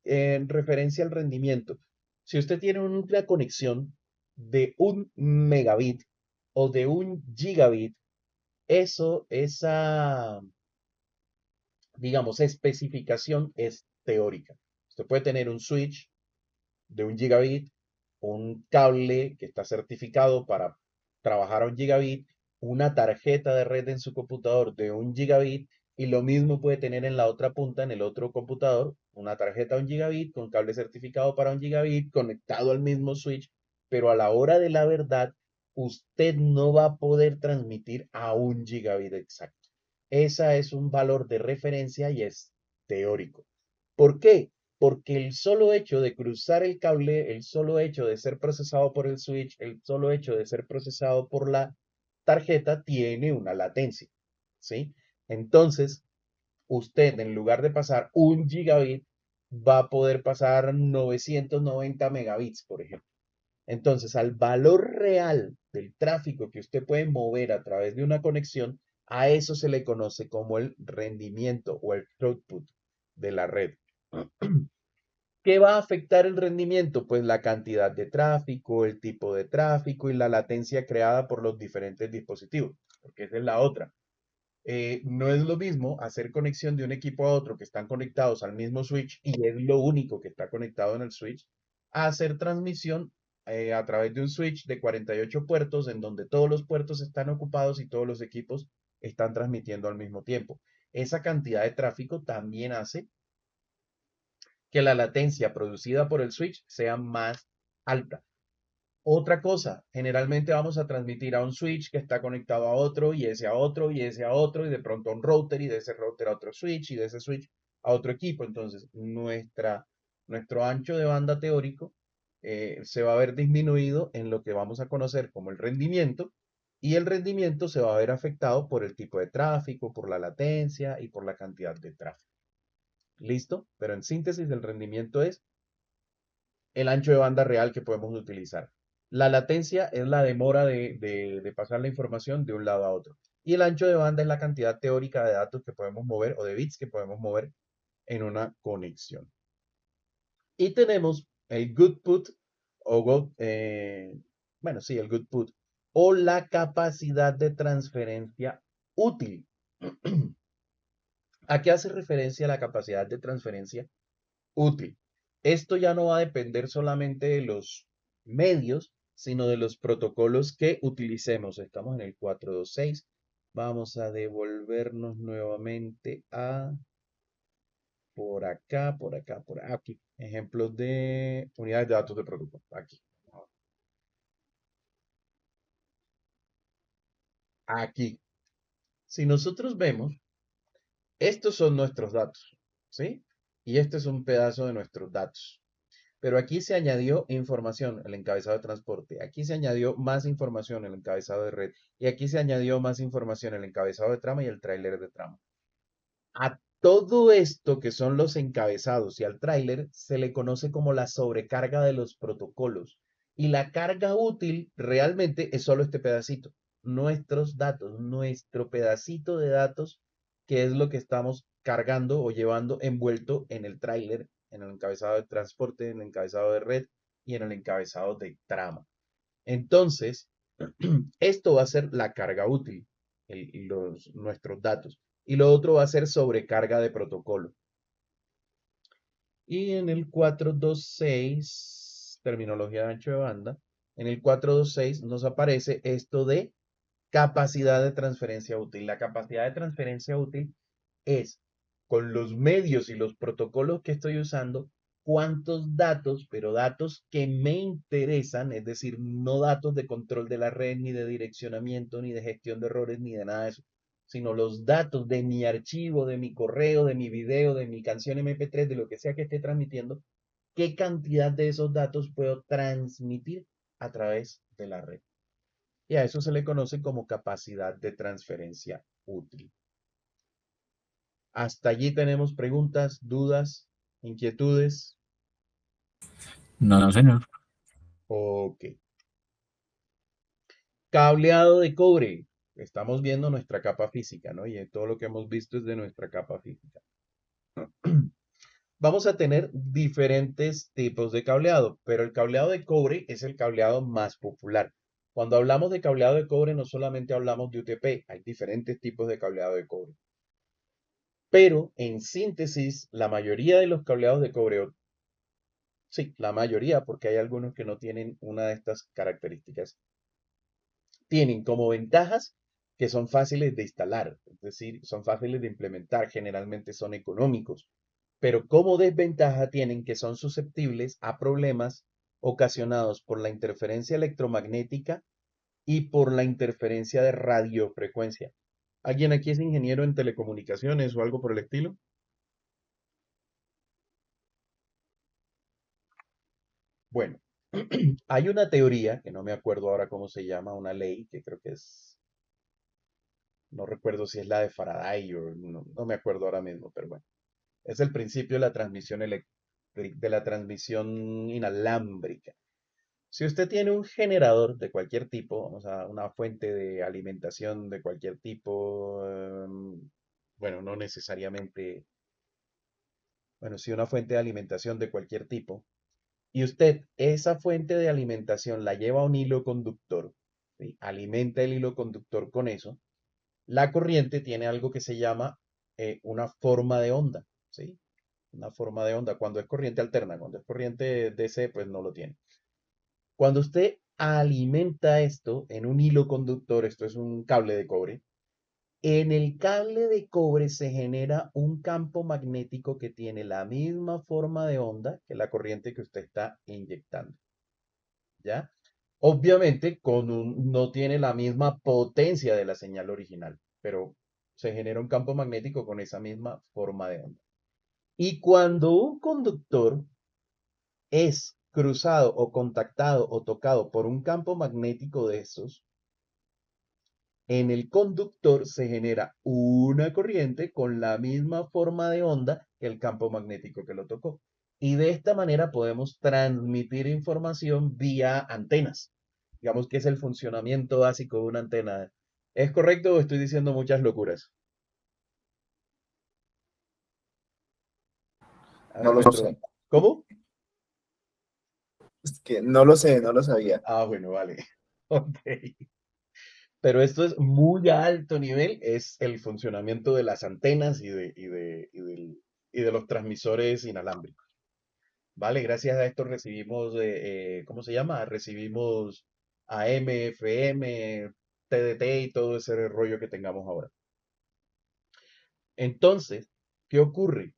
referencia al rendimiento? Si usted tiene una conexión de 1 megabit o de 1 gigabit, esa, digamos, especificación es teórica. Usted puede tener un switch de 1 gigabit, un cable que está certificado para trabajar a 1 gigabit, una tarjeta de red en su computador de 1 gigabit, y lo mismo puede tener en la otra punta, en el otro computador, una tarjeta de 1 gigabit con cable certificado para 1 gigabit conectado al mismo switch, pero a la hora de la verdad, usted no va a poder transmitir a 1 gigabit exacto. Esa es un valor de referencia y es teórico. ¿Por qué? Porque el solo hecho de cruzar el cable, el solo hecho de ser procesado por el switch, el solo hecho de ser procesado por la tarjeta tiene una latencia, ¿sí? Entonces, usted en lugar de pasar 1 gigabit, va a poder pasar 990 megabits, por ejemplo. Entonces, al valor real del tráfico que usted puede mover a través de una conexión, a eso se le conoce como el rendimiento o el throughput de la red. ¿Qué va a afectar el rendimiento? Pues la cantidad de tráfico, el tipo de tráfico y la latencia creada por los diferentes dispositivos, porque esa es la otra. No es lo mismo hacer conexión de un equipo a otro que están conectados al mismo switch y es lo único que está conectado en el switch, a hacer transmisión a través de un switch de 48 puertos en donde todos los puertos están ocupados y todos los equipos están transmitiendo al mismo tiempo. Esa cantidad de tráfico también hace que la latencia producida por el switch sea más alta. Otra cosa, generalmente vamos a transmitir a un switch que está conectado a otro y ese a otro y ese a otro y de pronto a un router y de ese router a otro switch y de ese switch a otro equipo. Entonces, nuestro ancho de banda teórico se va a ver disminuido en lo que vamos a conocer como el rendimiento, y el rendimiento se va a ver afectado por el tipo de tráfico, por la latencia y por la cantidad de tráfico. ¿Listo? Pero en síntesis, el rendimiento es el ancho de banda real que podemos utilizar. La latencia es la demora de pasar la información de un lado a otro. Y el ancho de banda es la cantidad teórica de datos que podemos mover o de bits que podemos mover en una conexión. Y tenemos el good put bueno, sí, el good put o la capacidad de transferencia útil. ¿A qué hace referencia la capacidad de transferencia útil? Esto ya no va a depender solamente de los medios, sino de los protocolos que utilicemos. Estamos en el 426. Vamos a devolvernos nuevamente a por acá, por acá, por aquí. Ejemplos de unidades de datos de protocolo. Aquí. aquí. Si nosotros vemos, estos son nuestros datos, ¿sí? Y este es un pedazo de nuestros datos. Pero aquí se añadió información, el encabezado de transporte. Aquí se añadió más información, el encabezado de red. Y aquí se añadió más información, el encabezado de trama y el tráiler de trama. A todo esto que son los encabezados y al tráiler se le conoce como la sobrecarga de los protocolos. Y la carga útil realmente es solo este pedacito, nuestros datos, nuestro pedacito de datos, que es lo que estamos cargando o llevando envuelto en el tráiler, en el encabezado de transporte, en el encabezado de red y en el encabezado de trama. Entonces, esto va a ser la carga útil, nuestros datos. Y lo otro va a ser sobrecarga de protocolo. Y en el 426, terminología de ancho de banda, en el 426 nos aparece esto de capacidad de transferencia útil. La capacidad de transferencia útil es con los medios y los protocolos que estoy usando, cuántos datos, pero datos que me interesan, es decir, no datos de control de la red, ni de direccionamiento, ni de gestión de errores, ni de nada de eso, sino los datos de mi archivo, de mi correo, de mi video, de mi canción MP3, de lo que sea que esté transmitiendo, qué cantidad de esos datos puedo transmitir a través de la red. Y a eso se le conoce como capacidad de transferencia útil. Hasta allí tenemos preguntas, dudas, inquietudes. No, no, señor. Ok. Cableado de cobre. Estamos viendo nuestra capa física, ¿no? Y todo lo que hemos visto es de nuestra capa física. Vamos a tener diferentes tipos de cableado, pero el cableado de cobre es el cableado más popular. Cuando hablamos de cableado de cobre, no solamente hablamos de UTP, hay diferentes tipos de cableado de cobre. Pero en síntesis, la mayoría de los cableados de cobre, sí, la mayoría, porque hay algunos que no tienen una de estas características, tienen como ventajas que son fáciles de instalar, es decir, son fáciles de implementar, generalmente son económicos, pero como desventaja tienen que son susceptibles a problemas ocasionados por la interferencia electromagnética y por la interferencia de radiofrecuencia. ¿Alguien aquí es ingeniero en telecomunicaciones o algo por el estilo? Bueno, hay una teoría, que no me acuerdo ahora cómo se llama, una ley, que creo que es, no recuerdo si es la de Faraday o no me acuerdo ahora mismo, pero bueno, es el principio de la transmisión eléctrica, de la transmisión inalámbrica. Si usted tiene un generador de cualquier tipo, o sea, una fuente de alimentación de cualquier tipo, bueno, no necesariamente, bueno, sí, una fuente de alimentación de cualquier tipo, y usted esa fuente de alimentación la lleva a un hilo conductor, ¿sí? Alimenta el hilo conductor con eso, la corriente tiene algo que se llama una forma de onda, ¿sí? Una forma de onda cuando es corriente alterna, cuando es corriente DC, pues no lo tiene. Cuando usted alimenta esto en un hilo conductor, esto es un cable de cobre, en el cable de cobre se genera un campo magnético que tiene la misma forma de onda que la corriente que usted está inyectando. ¿Ya? Obviamente no tiene la misma potencia de la señal original, pero se genera un campo magnético con esa misma forma de onda. Y cuando un conductor es cruzado o contactado o tocado por un campo magnético de esos, en el conductor se genera una corriente con la misma forma de onda que el campo magnético que lo tocó. Y de esta manera podemos transmitir información vía antenas. Digamos que es el funcionamiento básico de una antena. ¿Es correcto o estoy diciendo muchas locuras? A No ver, lo nuestro... sé. ¿Cómo? Es que no lo sé, no lo sabía. Ah, bueno, vale. Ok. Pero esto es muy a alto nivel, es el funcionamiento de las antenas y de los transmisores inalámbricos. Vale, gracias a esto recibimos, ¿cómo se llama? Recibimos AM, FM, TDT y todo ese rollo que tengamos ahora. Entonces, ¿qué ocurre?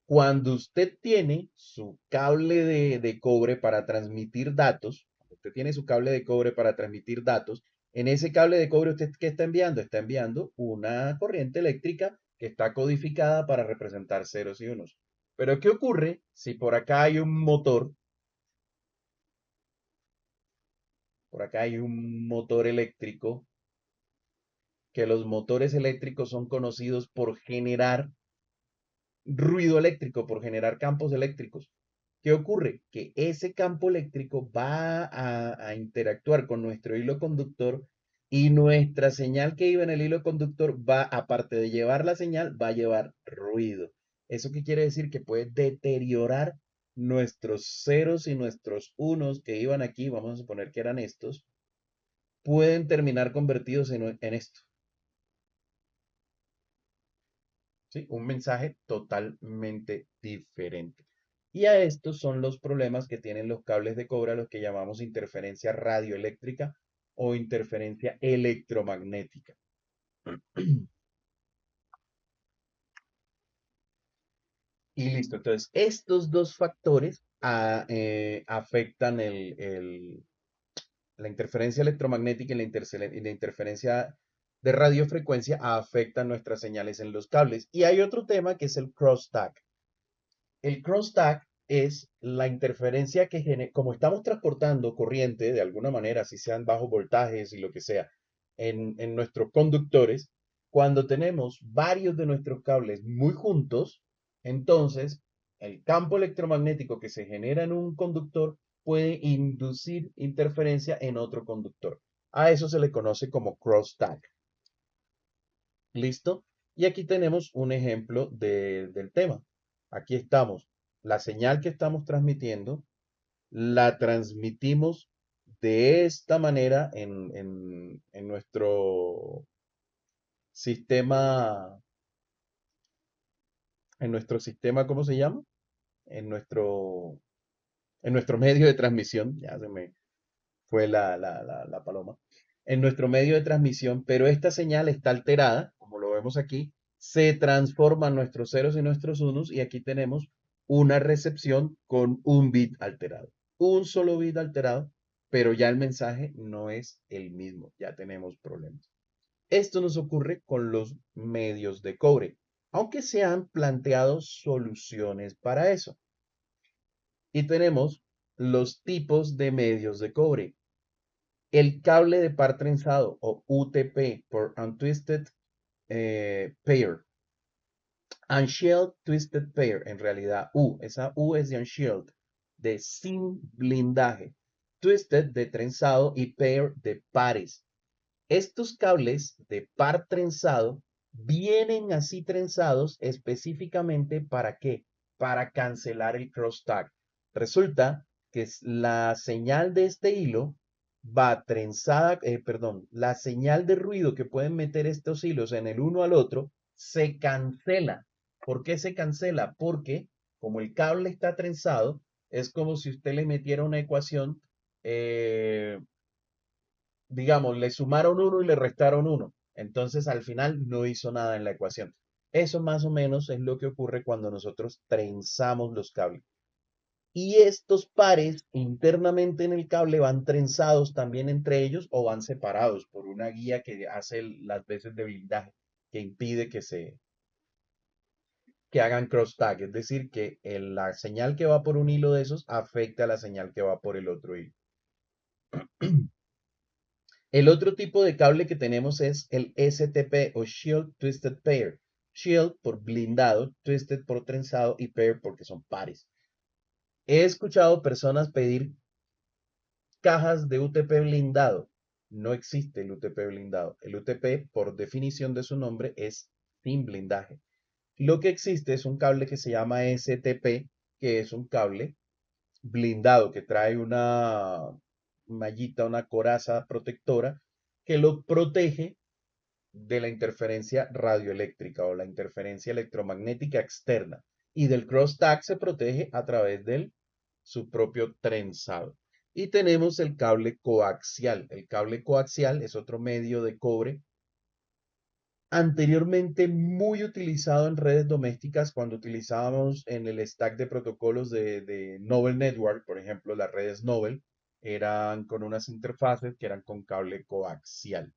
Cuando usted tiene su cable de cobre para transmitir datos, cuando usted tiene su cable de cobre para transmitir datos, En ese cable de cobre, ¿usted qué está enviando? Está enviando una corriente eléctrica que está codificada para representar ceros y unos. Pero ¿qué ocurre si por acá hay un motor? Por acá hay un motor eléctrico, que los motores eléctricos son conocidos por generar ruido eléctrico, por generar campos eléctricos. ¿Qué ocurre? Que ese campo eléctrico va a interactuar con nuestro hilo conductor y nuestra señal que iba en el hilo conductor va, aparte de llevar la señal, va a llevar ruido. ¿Eso qué quiere decir? Que puede deteriorar nuestros ceros y nuestros unos que iban aquí, vamos a suponer que eran estos, pueden terminar convertidos en esto. ¿Sí? Un mensaje totalmente diferente. Y a estos son los problemas que tienen los cables de cobre, a los que llamamos interferencia radioeléctrica o interferencia electromagnética. Y listo. Entonces, estos dos factores afectan la interferencia electromagnética y la interferencia de radiofrecuencia afectan nuestras señales en los cables. Y hay otro tema que es el crosstalk. El crosstalk es la interferencia que genera, como estamos transportando corriente de alguna manera, si sean bajos voltajes y lo que sea, en nuestros conductores, cuando tenemos varios de nuestros cables muy juntos, entonces el campo electromagnético que se genera en un conductor puede inducir interferencia en otro conductor. A eso se le conoce como crosstalk. ¿Listo? Y aquí tenemos un ejemplo del tema. Aquí estamos. La señal que estamos transmitiendo, la transmitimos de esta manera en nuestro sistema, ¿cómo se llama? En nuestro, en nuestro medio de transmisión. Ya se me fue la paloma. En nuestro medio de transmisión, pero esta señal está alterada, como lo vemos aquí, se transforman nuestros ceros y nuestros unos y aquí tenemos una recepción con un bit alterado. Un solo bit alterado, pero ya el mensaje no es el mismo, ya tenemos problemas. Esto nos ocurre con los medios de cobre, aunque se han planteado soluciones para eso. Y tenemos los tipos de medios de cobre. El cable de par trenzado o UTP por Untwisted Pair. Unshelled Twisted Pair, en realidad esa U es de unshelled, de sin blindaje. Twisted de trenzado y pair de pares. Estos cables de par trenzado vienen así trenzados específicamente ¿para qué? Para cancelar el crosstalk. Resulta que la señal de este hilo va trenzada, perdón, la señal de ruido que pueden meter estos hilos en el uno al otro se cancela. ¿Por qué se cancela? Porque como el cable está trenzado, es como si usted le metiera una ecuación digamos, le sumaron uno y le restaron uno. Entonces, al final no hizo nada en la ecuación. Eso más o menos es lo que ocurre cuando nosotros trenzamos los cables. Y estos pares internamente en el cable van trenzados también entre ellos o van separados por una guía que hace las veces de blindaje, que impide que hagan crosstalk. Es decir, que la señal que va por un hilo de esos afecta a la señal que va por el otro hilo. El otro tipo de cable que tenemos es el STP o Shield Twisted Pair. Shield por blindado, Twisted por trenzado y Pair porque son pares. He escuchado personas pedir cajas de UTP blindado. No existe el UTP blindado. El UTP, por definición de su nombre, es sin blindaje. Lo que existe es un cable que se llama STP, que es un cable blindado que trae una mallita, una coraza protectora que lo protege de la interferencia radioeléctrica o la interferencia electromagnética externa. Y del crosstalk se protege a través de su propio trenzado. Y tenemos el cable coaxial. El cable coaxial es otro medio de cobre anteriormente muy utilizado en redes domésticas cuando utilizábamos en el stack de protocolos de Novell Network, por ejemplo, las redes Novell. eran con unas interfaces que eran con cable coaxial,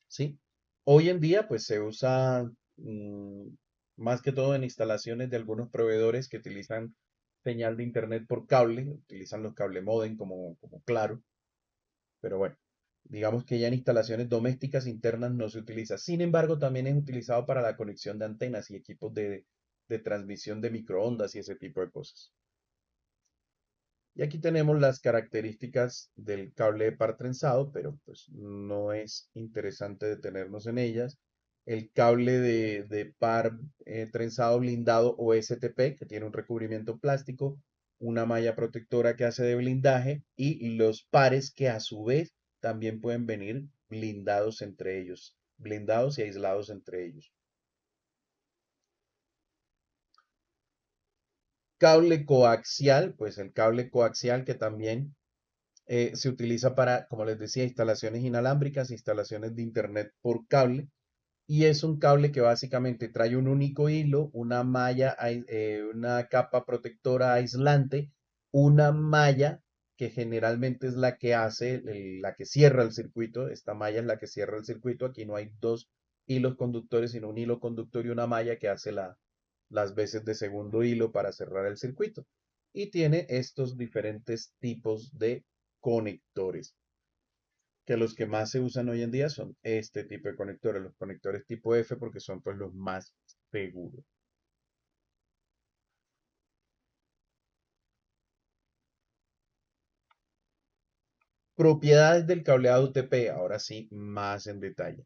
¿sí? Hoy en día, pues se usa más que todo en instalaciones de algunos proveedores que utilizan señal de internet por cable, utilizan los cable modem como Claro, pero bueno, digamos que ya en instalaciones domésticas internas no se utiliza. Sin embargo, también es utilizado para la conexión de antenas y equipos de transmisión de microondas y ese tipo de cosas. Y aquí tenemos las características del cable de par trenzado, pero pues no es interesante detenernos en ellas. El cable de par trenzado blindado o STP, que tiene un recubrimiento plástico, una malla protectora que hace de blindaje y los pares que a su vez también pueden venir blindados entre ellos, blindados y aislados entre ellos. Cable coaxial, pues el cable coaxial que también se utiliza para, como les decía, instalaciones inalámbricas, instalaciones de internet por cable. Y es un cable que básicamente trae un único hilo, una malla, una capa protectora aislante, una malla que generalmente es la que hace, la que cierra el circuito. Esta malla es la que cierra el circuito. Aquí no hay dos hilos conductores, sino un hilo conductor y una malla que hace las veces de segundo hilo para cerrar el circuito. Y tiene estos diferentes tipos de conectores, que los que más se usan hoy en día son este tipo de conectores, los conectores tipo F, porque son pues los más seguros. Propiedades del cableado UTP, ahora sí, más en detalle.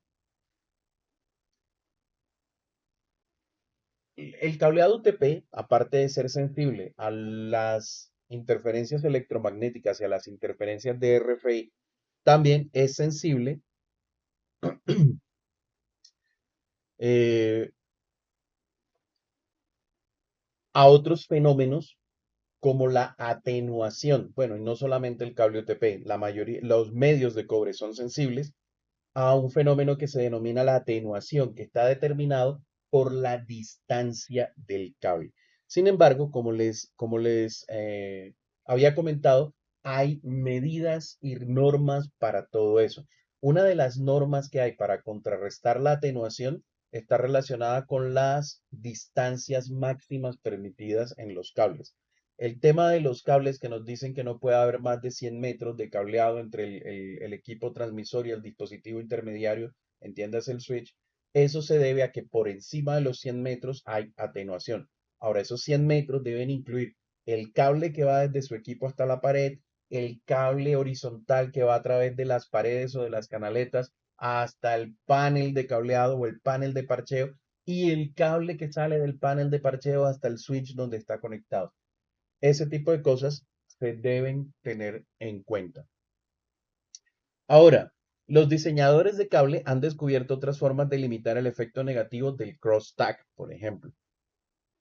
El cableado UTP, aparte de ser sensible a las interferencias electromagnéticas y a las interferencias de RFI, también es sensible eh, a otros fenómenos como la atenuación. Bueno, y no solamente el cable UTP, la mayoría, los medios de cobre son sensibles a un fenómeno que se denomina la atenuación, que está determinado por la distancia del cable. Sin embargo, como les había comentado, hay medidas y normas para todo eso. Una de las normas que hay para contrarrestar la atenuación está relacionada con las distancias máximas permitidas en los cables. El tema de los cables que nos dicen que no puede haber más de 100 metros de cableado entre el equipo transmisor y el dispositivo intermediario, entiéndase el switch, eso se debe a que por encima de los 100 metros hay atenuación. Ahora, esos 100 metros deben incluir el cable que va desde su equipo hasta la pared, el cable horizontal que va a través de las paredes o de las canaletas hasta el panel de cableado o el panel de parcheo y el cable que sale del panel de parcheo hasta el switch donde está conectado. Ese tipo de cosas se deben tener en cuenta. Ahora, los diseñadores de cable han descubierto otras formas de limitar el efecto negativo del crosstalk, por ejemplo.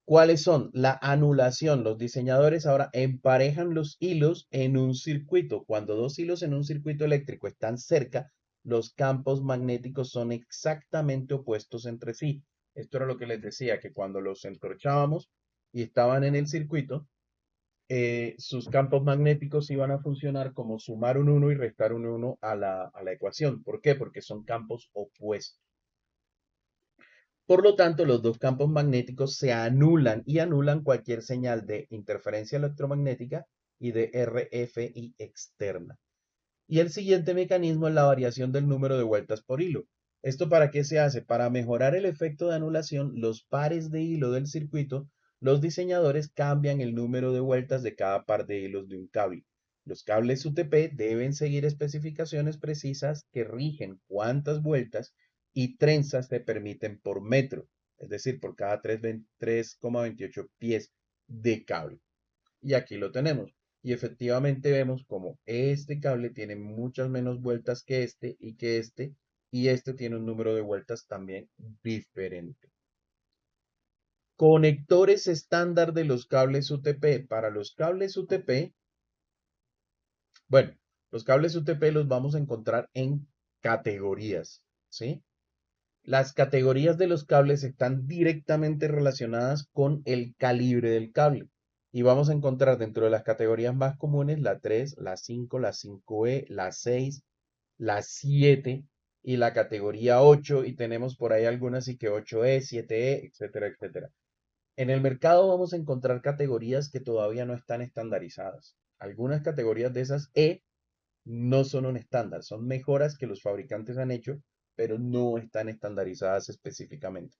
¿Cuáles son? La anulación. Los diseñadores ahora emparejan los hilos en un circuito. Cuando dos hilos en un circuito eléctrico están cerca, los campos magnéticos son exactamente opuestos entre sí. Esto era lo que les decía, que cuando los entorchábamos y estaban en el circuito, sus campos magnéticos iban a funcionar como sumar un 1 y restar un 1 a la ecuación. ¿Por qué? Porque son campos opuestos. Por lo tanto, los dos campos magnéticos se anulan y anulan cualquier señal de interferencia electromagnética y de RFI externa. Y el siguiente mecanismo es la variación del número de vueltas por hilo. ¿Esto para qué se hace? Para mejorar el efecto de anulación, los pares de hilo del circuito, los diseñadores cambian el número de vueltas de cada par de hilos de un cable. Los cables UTP deben seguir especificaciones precisas que rigen cuántas vueltas y trenzas se permiten por metro, es decir, por cada 3,28 pies de cable. Y aquí lo tenemos. Y efectivamente vemos como este cable tiene muchas menos vueltas que este y este tiene un número de vueltas también diferente. Conectores estándar de los cables UTP. Para los cables UTP, bueno, los cables UTP los vamos a encontrar en categorías, ¿sí? Las categorías de los cables están directamente relacionadas con el calibre del cable. Y vamos a encontrar dentro de las categorías más comunes la 3, la 5, la 5E, la 6, la 7 y la categoría 8. Y tenemos por ahí algunas y que 8E, 7E, etcétera, etcétera. En el mercado vamos a encontrar categorías que todavía no están estandarizadas. Algunas categorías de esas E no son un estándar, son mejoras que los fabricantes han hecho, pero no están estandarizadas específicamente.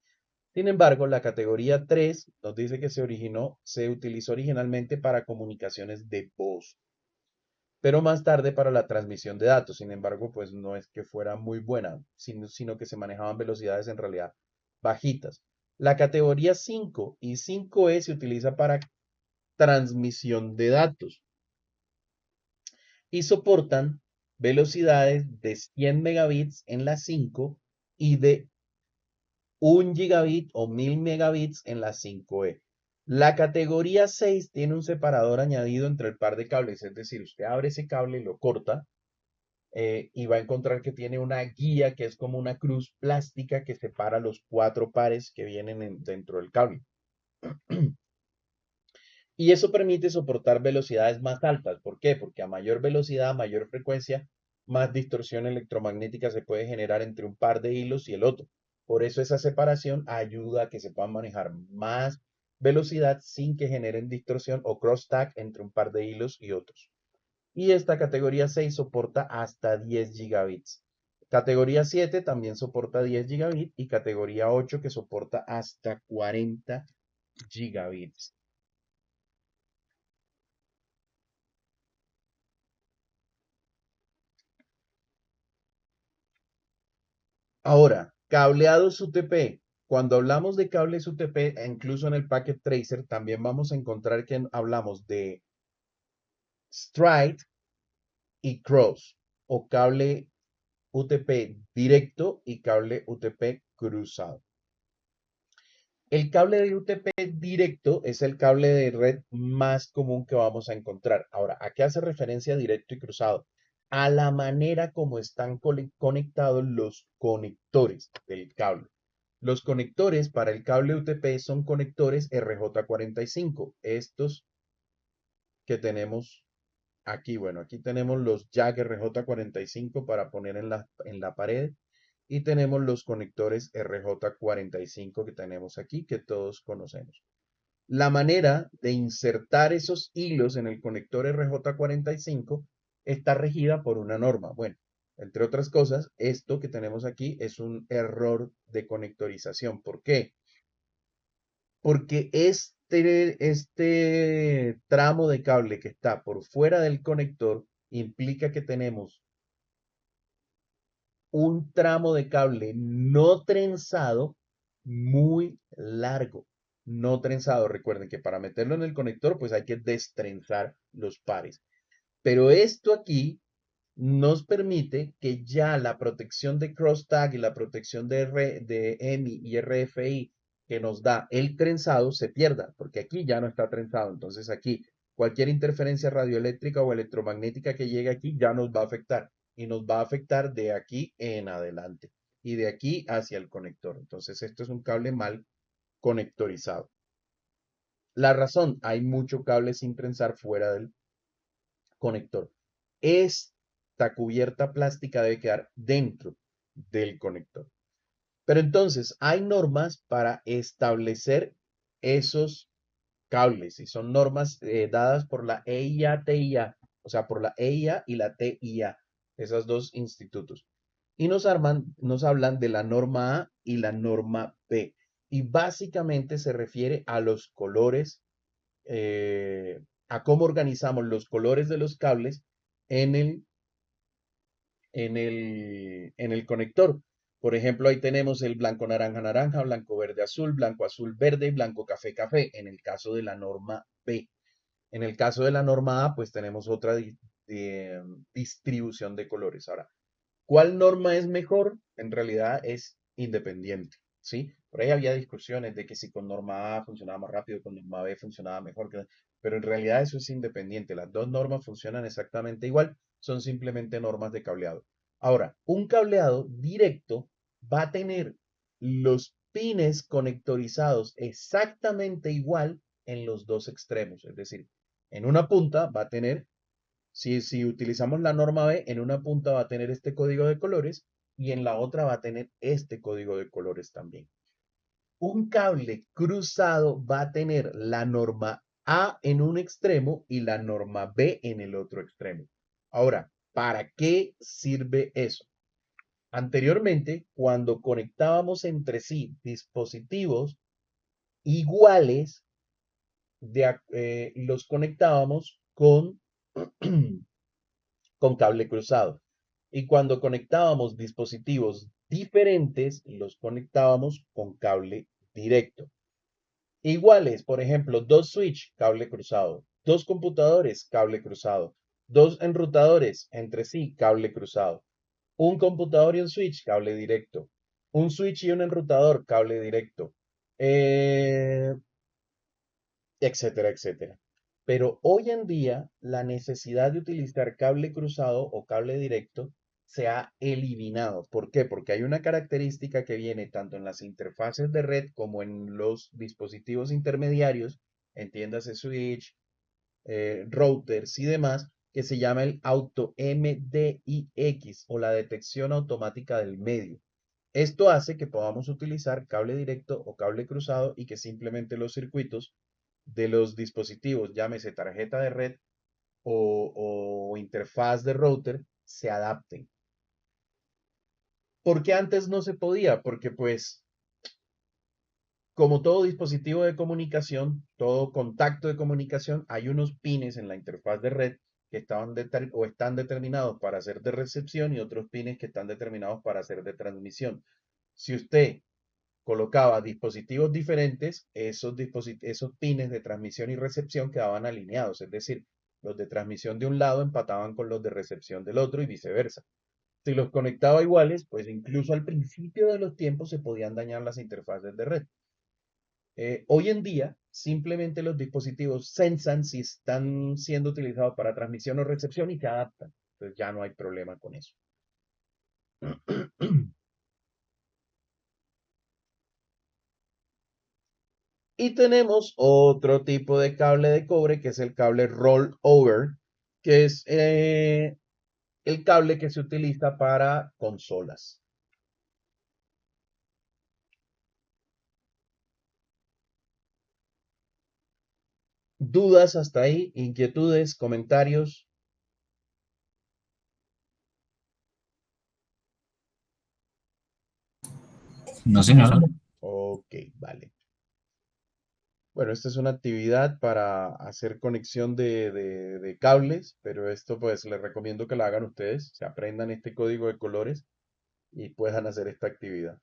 Sin embargo, la categoría 3 nos dice que se utilizó originalmente para comunicaciones de voz, pero más tarde para la transmisión de datos. Sin embargo, pues no es que fuera muy buena, sino que se manejaban velocidades en realidad bajitas. La categoría 5 y 5E se utiliza para transmisión de datos y soportan velocidades de 100 megabits en la 5 y de 1 gigabit o 1000 megabits en la 5E. La categoría 6 tiene un separador añadido entre el par de cables, es decir, usted abre ese cable y lo corta y va a encontrar que tiene una guía que es como una cruz plástica que separa los 4 pares que vienen dentro del cable. Y eso permite soportar velocidades más altas. ¿Por qué? Porque a mayor velocidad, a mayor frecuencia, más distorsión electromagnética se puede generar entre un par de hilos y el otro. Por eso esa separación ayuda a que se puedan manejar más velocidad sin que generen distorsión o crosstalk entre un par de hilos y otros. Y esta categoría 6 soporta hasta 10 gigabits. Categoría 7 también soporta 10 gigabits y categoría 8 que soporta hasta 40 gigabits. Ahora, cableados UTP. Cuando hablamos de cables UTP, e incluso en el Packet Tracer, también vamos a encontrar que hablamos de straight y cross, o cable UTP directo y cable UTP cruzado. El cable de UTP directo es el cable de red más común que vamos a encontrar. Ahora, ¿a qué hace referencia directo y cruzado? A la manera como están conectados los conectores del cable. Los conectores para el cable UTP son conectores RJ45. Estos que tenemos aquí, bueno, aquí tenemos los jack RJ45 para poner en la pared y tenemos los conectores RJ45 que tenemos aquí, que todos conocemos. La manera de insertar esos hilos en el conector RJ45 está regida por una norma. Bueno, entre otras cosas, esto que tenemos aquí es un error de conectorización. ¿Por qué? Porque este tramo de cable que está por fuera del conector implica que tenemos un tramo de cable no trenzado muy largo. No trenzado. Recuerden que para meterlo en el conector, pues hay que destrenzar los pares. Pero esto aquí nos permite que ya la protección de crosstalk y la protección de EMI y RFI que nos da el trenzado se pierda, porque aquí ya no está trenzado. Entonces aquí cualquier interferencia radioeléctrica o electromagnética que llegue aquí ya nos va a afectar y nos va a afectar de aquí en adelante y de aquí hacia el conector. Entonces esto es un cable mal conectorizado. La razón, hay mucho cable sin trenzar fuera del conector. Esta cubierta plástica debe quedar dentro del conector. Pero entonces hay normas para establecer esos cables y son normas dadas por la EIA-TIA, o sea, por la EIA y la TIA, esos dos institutos. Y nos hablan de la norma A y la norma B. Y básicamente se refiere a los colores a cómo organizamos los colores de los cables en el conector. Por ejemplo, ahí tenemos el blanco naranja naranja, blanco verde azul, blanco azul verde y blanco café café, en el caso de la norma B. En el caso de la norma A, pues tenemos otra distribución de colores. Ahora, ¿cuál norma es mejor? En realidad es independiente, ¿sí? Por ahí había discusiones de que si con norma A funcionaba más rápido, con norma B funcionaba mejor, pero en realidad eso es independiente. Las dos normas funcionan exactamente igual, son simplemente normas de cableado. Ahora, un cableado directo va a tener los pines conectorizados exactamente igual en los dos extremos. Es decir, en una punta va a tener, si utilizamos la norma B, en una punta va a tener este código de colores y en la otra va a tener este código de colores también. Un cable cruzado va a tener la norma A en un extremo y la norma B en el otro extremo. Ahora, ¿para qué sirve eso? Anteriormente, cuando conectábamos entre sí dispositivos iguales, los conectábamos con cable cruzado. Y cuando conectábamos dispositivos diferentes, los conectábamos con cable directo. Iguales, por ejemplo, dos switch, cable cruzado, dos computadores, cable cruzado, dos enrutadores entre sí, cable cruzado, un computador y un switch, cable directo, un switch y un enrutador, cable directo, eh, etcétera, etcétera. Pero hoy en día la necesidad de utilizar cable cruzado o cable directo se ha eliminado. ¿Por qué? Porque hay una característica que viene tanto en las interfaces de red como en los dispositivos intermediarios, entiéndase switch, routers y demás, que se llama el auto MDIX o la detección automática del medio. Esto hace que podamos utilizar cable directo o cable cruzado y que simplemente los circuitos de los dispositivos, llámese tarjeta de red o interfaz de router, se adapten. ¿Por qué antes no se podía? Porque pues, como todo dispositivo de comunicación, todo contacto de comunicación, hay unos pines en la interfaz de red que están determinados para ser de recepción y otros pines que están determinados para ser de transmisión. Si usted colocaba dispositivos diferentes, esos pines de transmisión y recepción quedaban alineados, es decir, los de transmisión de un lado empataban con los de recepción del otro y viceversa. Si los conectaba iguales, pues incluso al principio de los tiempos se podían dañar las interfaces de red. Hoy en día, simplemente los dispositivos sensan si están siendo utilizados para transmisión o recepción y se adaptan. Entonces ya no hay problema con eso. Y tenemos otro tipo de cable de cobre que es el cable rollover, que es el cable que se utiliza para consolas. ¿Dudas hasta ahí? ¿Inquietudes? ¿Comentarios? No, señor. Ok, vale. Bueno, esta es una actividad para hacer conexión de cables, pero esto pues les recomiendo que la hagan ustedes, se aprendan este código de colores y puedan hacer esta actividad.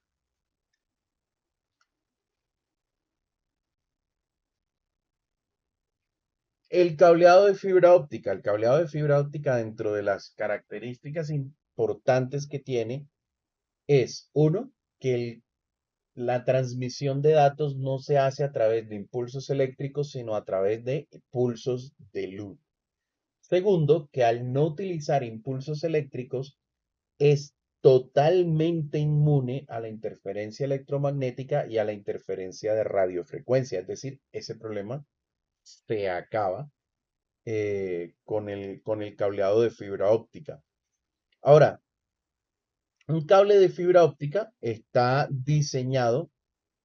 El cableado de fibra óptica. El cableado de fibra óptica dentro de las características importantes que tiene es, uno, que la transmisión de datos no se hace a través de impulsos eléctricos, sino a través de pulsos de luz. Segundo, que al no utilizar impulsos eléctricos es totalmente inmune a la interferencia electromagnética y a la interferencia de radiofrecuencia. Es decir, ese problema se acaba con el cableado de fibra óptica. Ahora, un cable de fibra óptica está diseñado,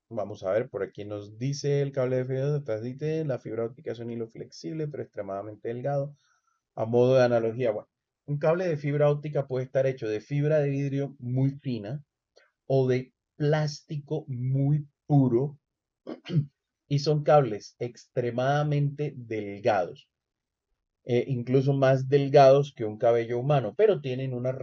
vamos a ver, por aquí nos dice el cable de fibra óptica, dice, la fibra óptica es un hilo flexible pero extremadamente delgado. A modo de analogía, bueno, un cable de fibra óptica puede estar hecho de fibra de vidrio muy fina o de plástico muy puro y son cables extremadamente delgados. Incluso más delgados que un cabello humano, pero tienen unos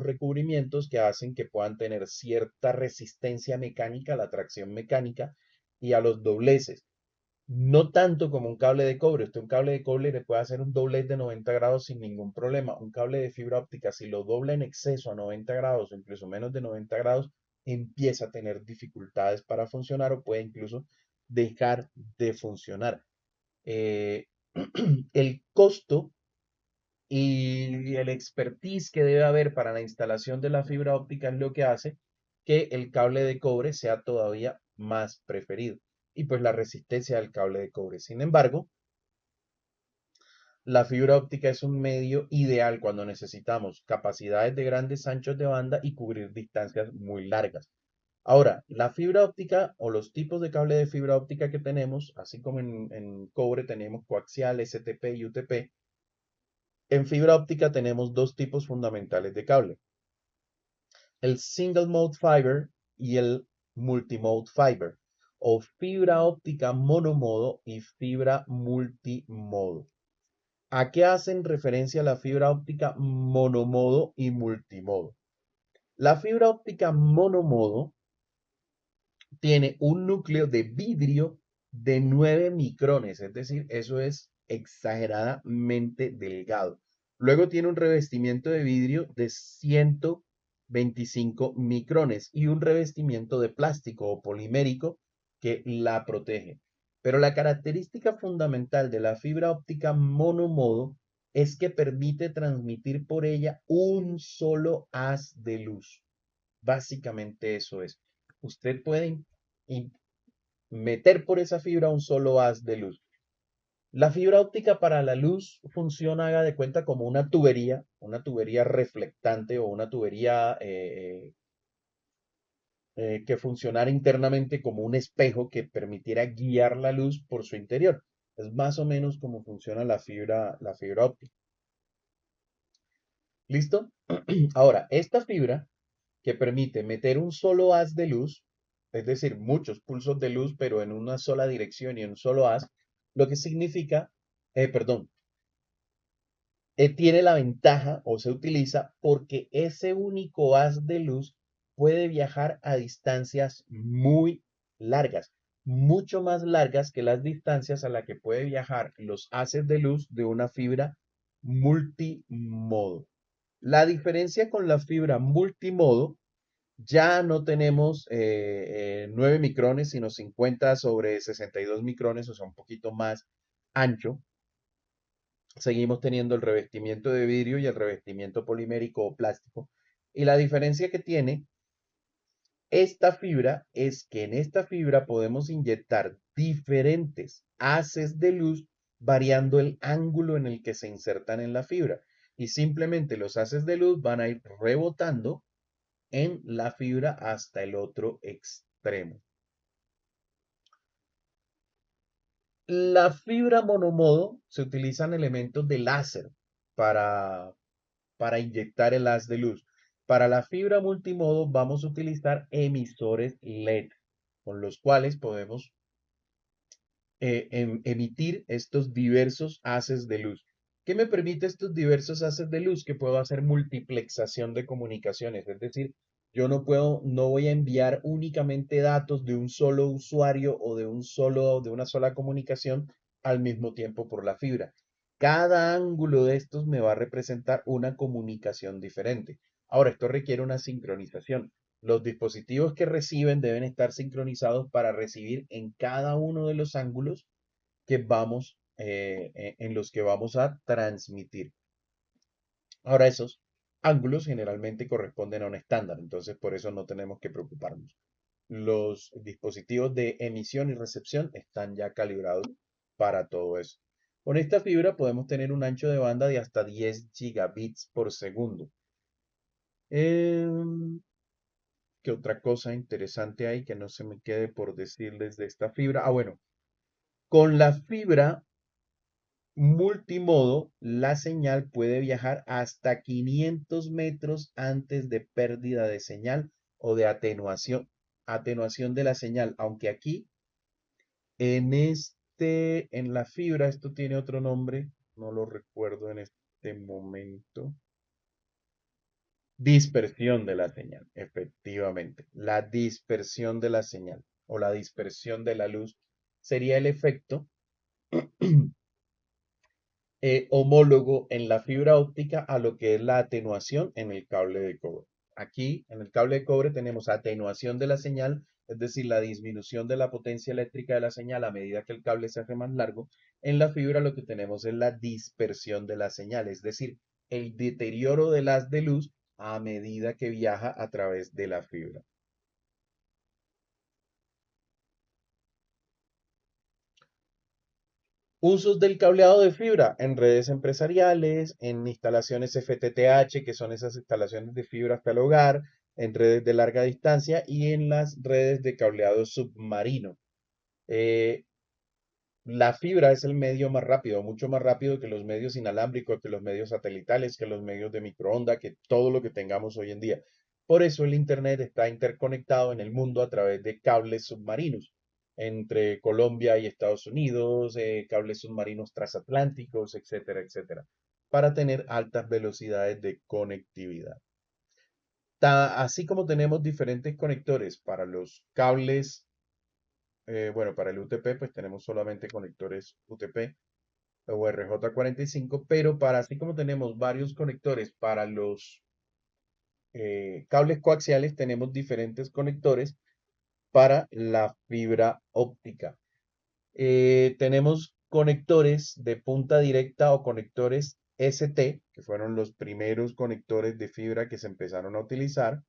recubrimientos que hacen que puedan tener cierta resistencia mecánica a la tracción mecánica y a los dobleces. No tanto como un cable de cobre. Usted un cable de cobre le puede hacer un doblez de 90 grados sin ningún problema. Un cable de fibra óptica, si lo dobla en exceso a 90 grados o incluso menos de 90 grados, empieza a tener dificultades para funcionar o puede incluso dejar de funcionar. Eh, el costo y el expertise que debe haber para la instalación de la fibra óptica es lo que hace que el cable de cobre sea todavía más preferido. y pues la resistencia del cable de cobre. Sin embargo, la fibra óptica es un medio ideal cuando necesitamos capacidades de grandes anchos de banda y cubrir distancias muy largas. Ahora, la fibra óptica o los tipos de cable de fibra óptica que tenemos, así como en cobre tenemos coaxial, STP y UTP, en fibra óptica tenemos dos tipos fundamentales de cable, el single mode fiber y el multimode fiber, o fibra óptica monomodo y fibra multimodo. ¿A qué hacen referencia la fibra óptica monomodo y multimodo? La fibra óptica monomodo tiene un núcleo de vidrio de 9 micrones, es decir, eso es exageradamente delgado. Luego tiene un revestimiento de vidrio de 125 micrones y un revestimiento de plástico o polimérico que la protege. Pero la característica fundamental de la fibra óptica monomodo es que permite transmitir por ella un solo haz de luz. Básicamente eso es. Usted puede meter por esa fibra un solo haz de luz. La fibra óptica para la luz funciona, haga de cuenta, como una tubería reflectante o una tubería que funcionara internamente como un espejo que permitiera guiar la luz por su interior. Es más o menos como funciona la fibra óptica. ¿Listo? Ahora, esta fibra que permite meter un solo haz de luz, es decir, muchos pulsos de luz, pero en una sola dirección y en un solo haz, lo que significa, perdón, tiene la ventaja o se utiliza porque ese único haz de luz puede viajar a distancias muy largas, mucho más largas que las distancias a las que puede viajar los haces de luz de una fibra multimodo. La diferencia con la fibra multimodo, ya no tenemos 9 micrones, sino 50 sobre 62 micrones, o sea, un poquito más ancho. Seguimos teniendo el revestimiento de vidrio y el revestimiento polimérico o plástico. Y la diferencia que tiene esta fibra es que en esta fibra podemos inyectar diferentes haces de luz variando el ángulo en el que se insertan en la fibra. Y simplemente los haces de luz van a ir rebotando en la fibra hasta el otro extremo. La fibra monomodo se utilizan elementos de láser para, para inyectar el haz de luz. Para la fibra multimodo vamos a utilizar emisores LED, con los cuales podemos emitir estos diversos haces de luz. ¿Qué me permite estos diversos haces de luz? Que puedo hacer multiplexación de comunicaciones, es decir, yo no voy a enviar únicamente datos de un solo usuario o de una sola comunicación al mismo tiempo por la fibra. Cada ángulo de estos me va a representar una comunicación diferente. Ahora, esto requiere una sincronización. Los dispositivos que reciben deben estar sincronizados para recibir en cada uno de los ángulos en los que vamos a transmitir. Ahora, esos ángulos generalmente corresponden a un estándar, entonces por eso no tenemos que preocuparnos. Los dispositivos de emisión y recepción están ya calibrados para todo eso. Con esta fibra podemos tener un ancho de banda de hasta 10 gigabits por segundo. ¿Qué otra cosa interesante hay que no se me quede por decirles de esta fibra? Bueno, con la fibra multimodo, la señal puede viajar hasta 500 metros antes de pérdida de señal o de atenuación de la señal, aunque aquí en la fibra, esto tiene otro nombre, no lo recuerdo en este momento. Dispersión de la señal, efectivamente. La dispersión de la señal o la dispersión de la luz sería el efecto homólogo en la fibra óptica a lo que es la atenuación en el cable de cobre. Aquí, en el cable de cobre, tenemos atenuación de la señal, es decir, la disminución de la potencia eléctrica de la señal a medida que el cable se hace más largo. En la fibra lo que tenemos es la dispersión de la señal, es decir, el deterioro del haz de luz a medida que viaja a través de la fibra. Usos del cableado de fibra en redes empresariales, en instalaciones FTTH, que son esas instalaciones de fibra hasta el hogar, en redes de larga distancia y en las redes de cableado submarino. Eh, la fibra es el medio más rápido, mucho más rápido que los medios inalámbricos, que los medios satelitales, que los medios de microonda, que todo lo que tengamos hoy en día. Por eso el Internet está interconectado en el mundo a través de cables submarinos entre Colombia y Estados Unidos, cables submarinos transatlánticos, etcétera, etcétera, para tener altas velocidades de conectividad. Así como tenemos diferentes conectores para los cables, bueno, para el UTP, pues tenemos solamente conectores UTP o RJ45, pero para así como tenemos varios conectores para los cables coaxiales, tenemos diferentes conectores para la fibra óptica. Tenemos conectores de punta directa o conectores ST, que fueron los primeros conectores de fibra que se empezaron a utilizar.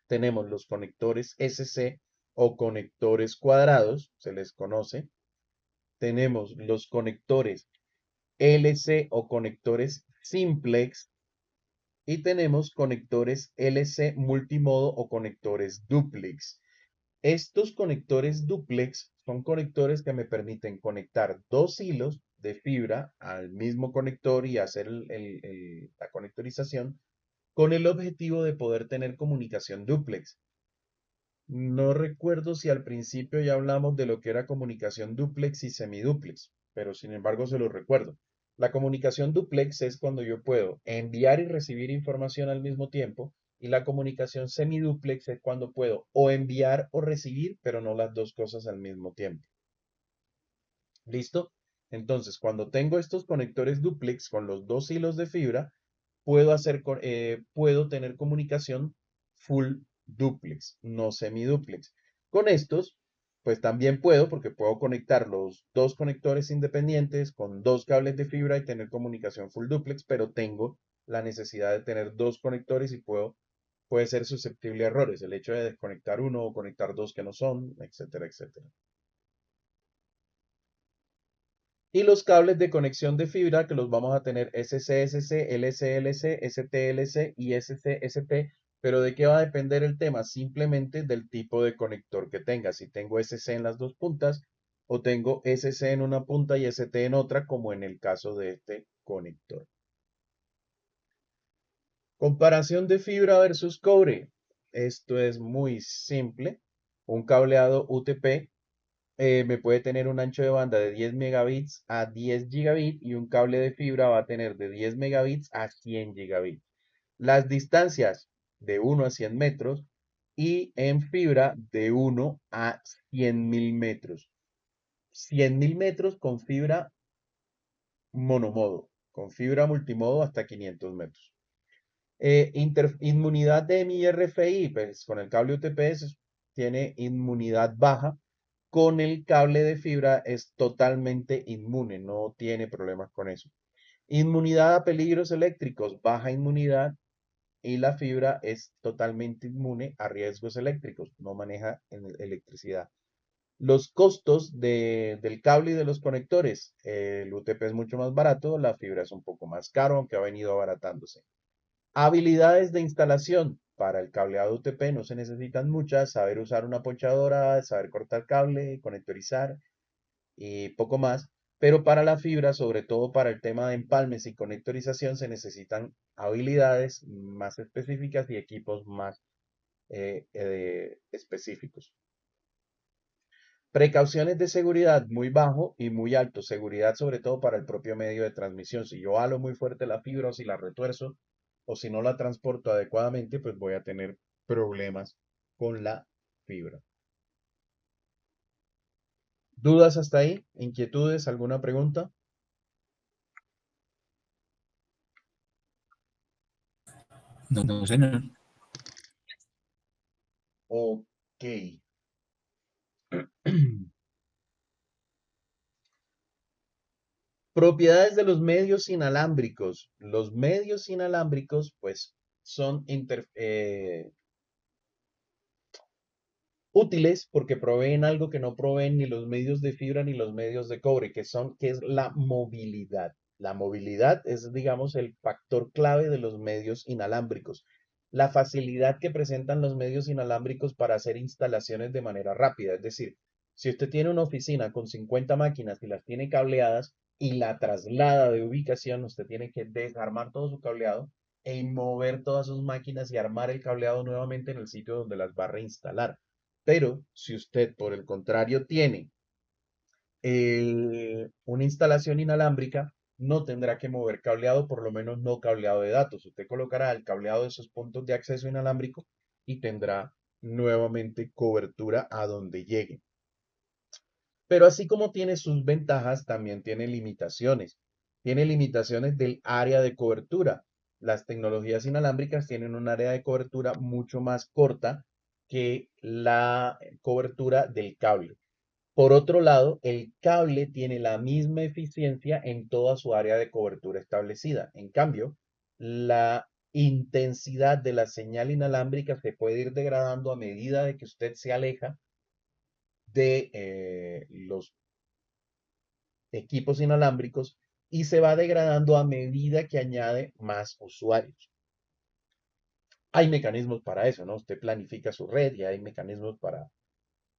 Tenemos los conectores SC o conectores cuadrados, se les conoce. Tenemos los conectores LC o conectores simplex y tenemos conectores LC multimodo o conectores duplex. Estos conectores duplex son conectores que me permiten conectar dos hilos de fibra al mismo conector y hacer la conectorización con el objetivo de poder tener comunicación duplex. No recuerdo si al principio ya hablamos de lo que era comunicación dúplex y semidúplex, pero sin embargo se lo recuerdo. La comunicación dúplex es cuando yo puedo enviar y recibir información al mismo tiempo, y la comunicación semidúplex es cuando puedo o enviar o recibir, pero no las dos cosas al mismo tiempo. ¿Listo? Entonces, cuando tengo estos conectores dúplex con los dos hilos de fibra, puedo tener comunicación full duplex, no semiduplex. Con estos, pues también puedo, porque puedo conectar los dos conectores independientes con dos cables de fibra y tener comunicación full duplex, pero tengo la necesidad de tener dos conectores y puede ser susceptible a errores, el hecho de desconectar uno o conectar dos que no son, etcétera, etcétera. Y los cables de conexión de fibra que los vamos a tener SCSC, LCLC, STLC y SCST. Pero ¿de qué va a depender el tema? Simplemente del tipo de conector que tenga. Si tengo SC en las dos puntas o tengo SC en una punta y ST en otra, como en el caso de este conector. Comparación de fibra versus cobre. Esto es muy simple. Un cableado UTP me puede tener un ancho de banda de 10 megabits a 10 gigabits y un cable de fibra va a tener de 10 megabits a 100 gigabits. Las distancias de 1 a 100 metros y en fibra de 1 a 100.000 metros. 100.000 metros con fibra monomodo, con fibra multimodo hasta 500 metros. Inmunidad de mi RFI, pues con el cable UTP tiene inmunidad baja. Con el cable de fibra es totalmente inmune, no tiene problemas con eso. Inmunidad a peligros eléctricos, baja inmunidad, y la fibra es totalmente inmune a riesgos eléctricos, no maneja electricidad. Los costos del cable y de los conectores, el UTP es mucho más barato, la fibra es un poco más caro, aunque ha venido abaratándose. Habilidades de instalación. Para el cableado UTP no se necesitan muchas, saber usar una ponchadora, saber cortar cable, conectorizar y poco más. Pero para la fibra, sobre todo para el tema de empalmes y conectorización, se necesitan habilidades más específicas y equipos más específicos. Precauciones de seguridad muy bajo y muy alto. Seguridad sobre todo para el propio medio de transmisión. Si yo halo muy fuerte la fibra o si la retuerzo o si no la transporto adecuadamente, pues voy a tener problemas con la fibra. ¿Dudas hasta ahí? ¿Inquietudes? ¿Alguna pregunta? No, no, señor. Ok. Propiedades de los medios inalámbricos. Los medios inalámbricos, pues, son útiles porque proveen algo que no proveen ni los medios de fibra ni los medios de cobre, que es la movilidad. La movilidad es, digamos, el factor clave de los medios inalámbricos. La facilidad que presentan los medios inalámbricos para hacer instalaciones de manera rápida. Es decir, si usted tiene una oficina con 50 máquinas y las tiene cableadas y la traslada de ubicación, usted tiene que desarmar todo su cableado e mover todas sus máquinas y armar el cableado nuevamente en el sitio donde las va a reinstalar. Pero si usted, por el contrario, tiene una instalación inalámbrica, no tendrá que mover cableado, por lo menos no cableado de datos. Usted colocará el cableado de esos puntos de acceso inalámbrico y tendrá nuevamente cobertura a donde llegue. Pero así como tiene sus ventajas, también tiene limitaciones. Tiene limitaciones del área de cobertura. Las tecnologías inalámbricas tienen un área de cobertura mucho más corta que la cobertura del cable. Por otro lado, el cable tiene la misma eficiencia en toda su área de cobertura establecida. En cambio, la intensidad de la señal inalámbrica se puede ir degradando a medida de que usted se aleja de los equipos inalámbricos y se va degradando a medida que añade más usuarios. Hay mecanismos para eso, ¿no? Usted planifica su red y hay mecanismos para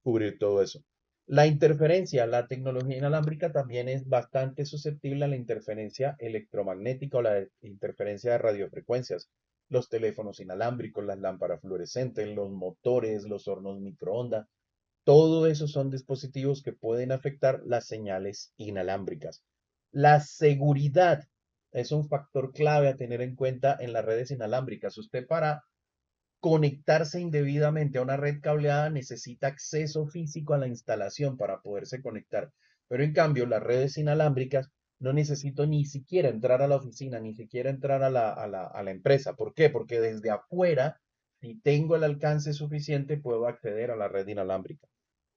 cubrir todo eso. La interferencia, la tecnología inalámbrica también es bastante susceptible a la interferencia electromagnética o la interferencia de radiofrecuencias. Los teléfonos inalámbricos, las lámparas fluorescentes, los motores, los hornos microondas, todo eso son dispositivos que pueden afectar las señales inalámbricas. La seguridad es un factor clave a tener en cuenta en las redes inalámbricas. Usted para conectarse indebidamente a una red cableada necesita acceso físico a la instalación para poderse conectar. Pero en cambio, las redes inalámbricas no necesito ni siquiera entrar a la oficina, ni siquiera entrar a la empresa. ¿Por qué? Porque desde afuera, si tengo el alcance suficiente, puedo acceder a la red inalámbrica.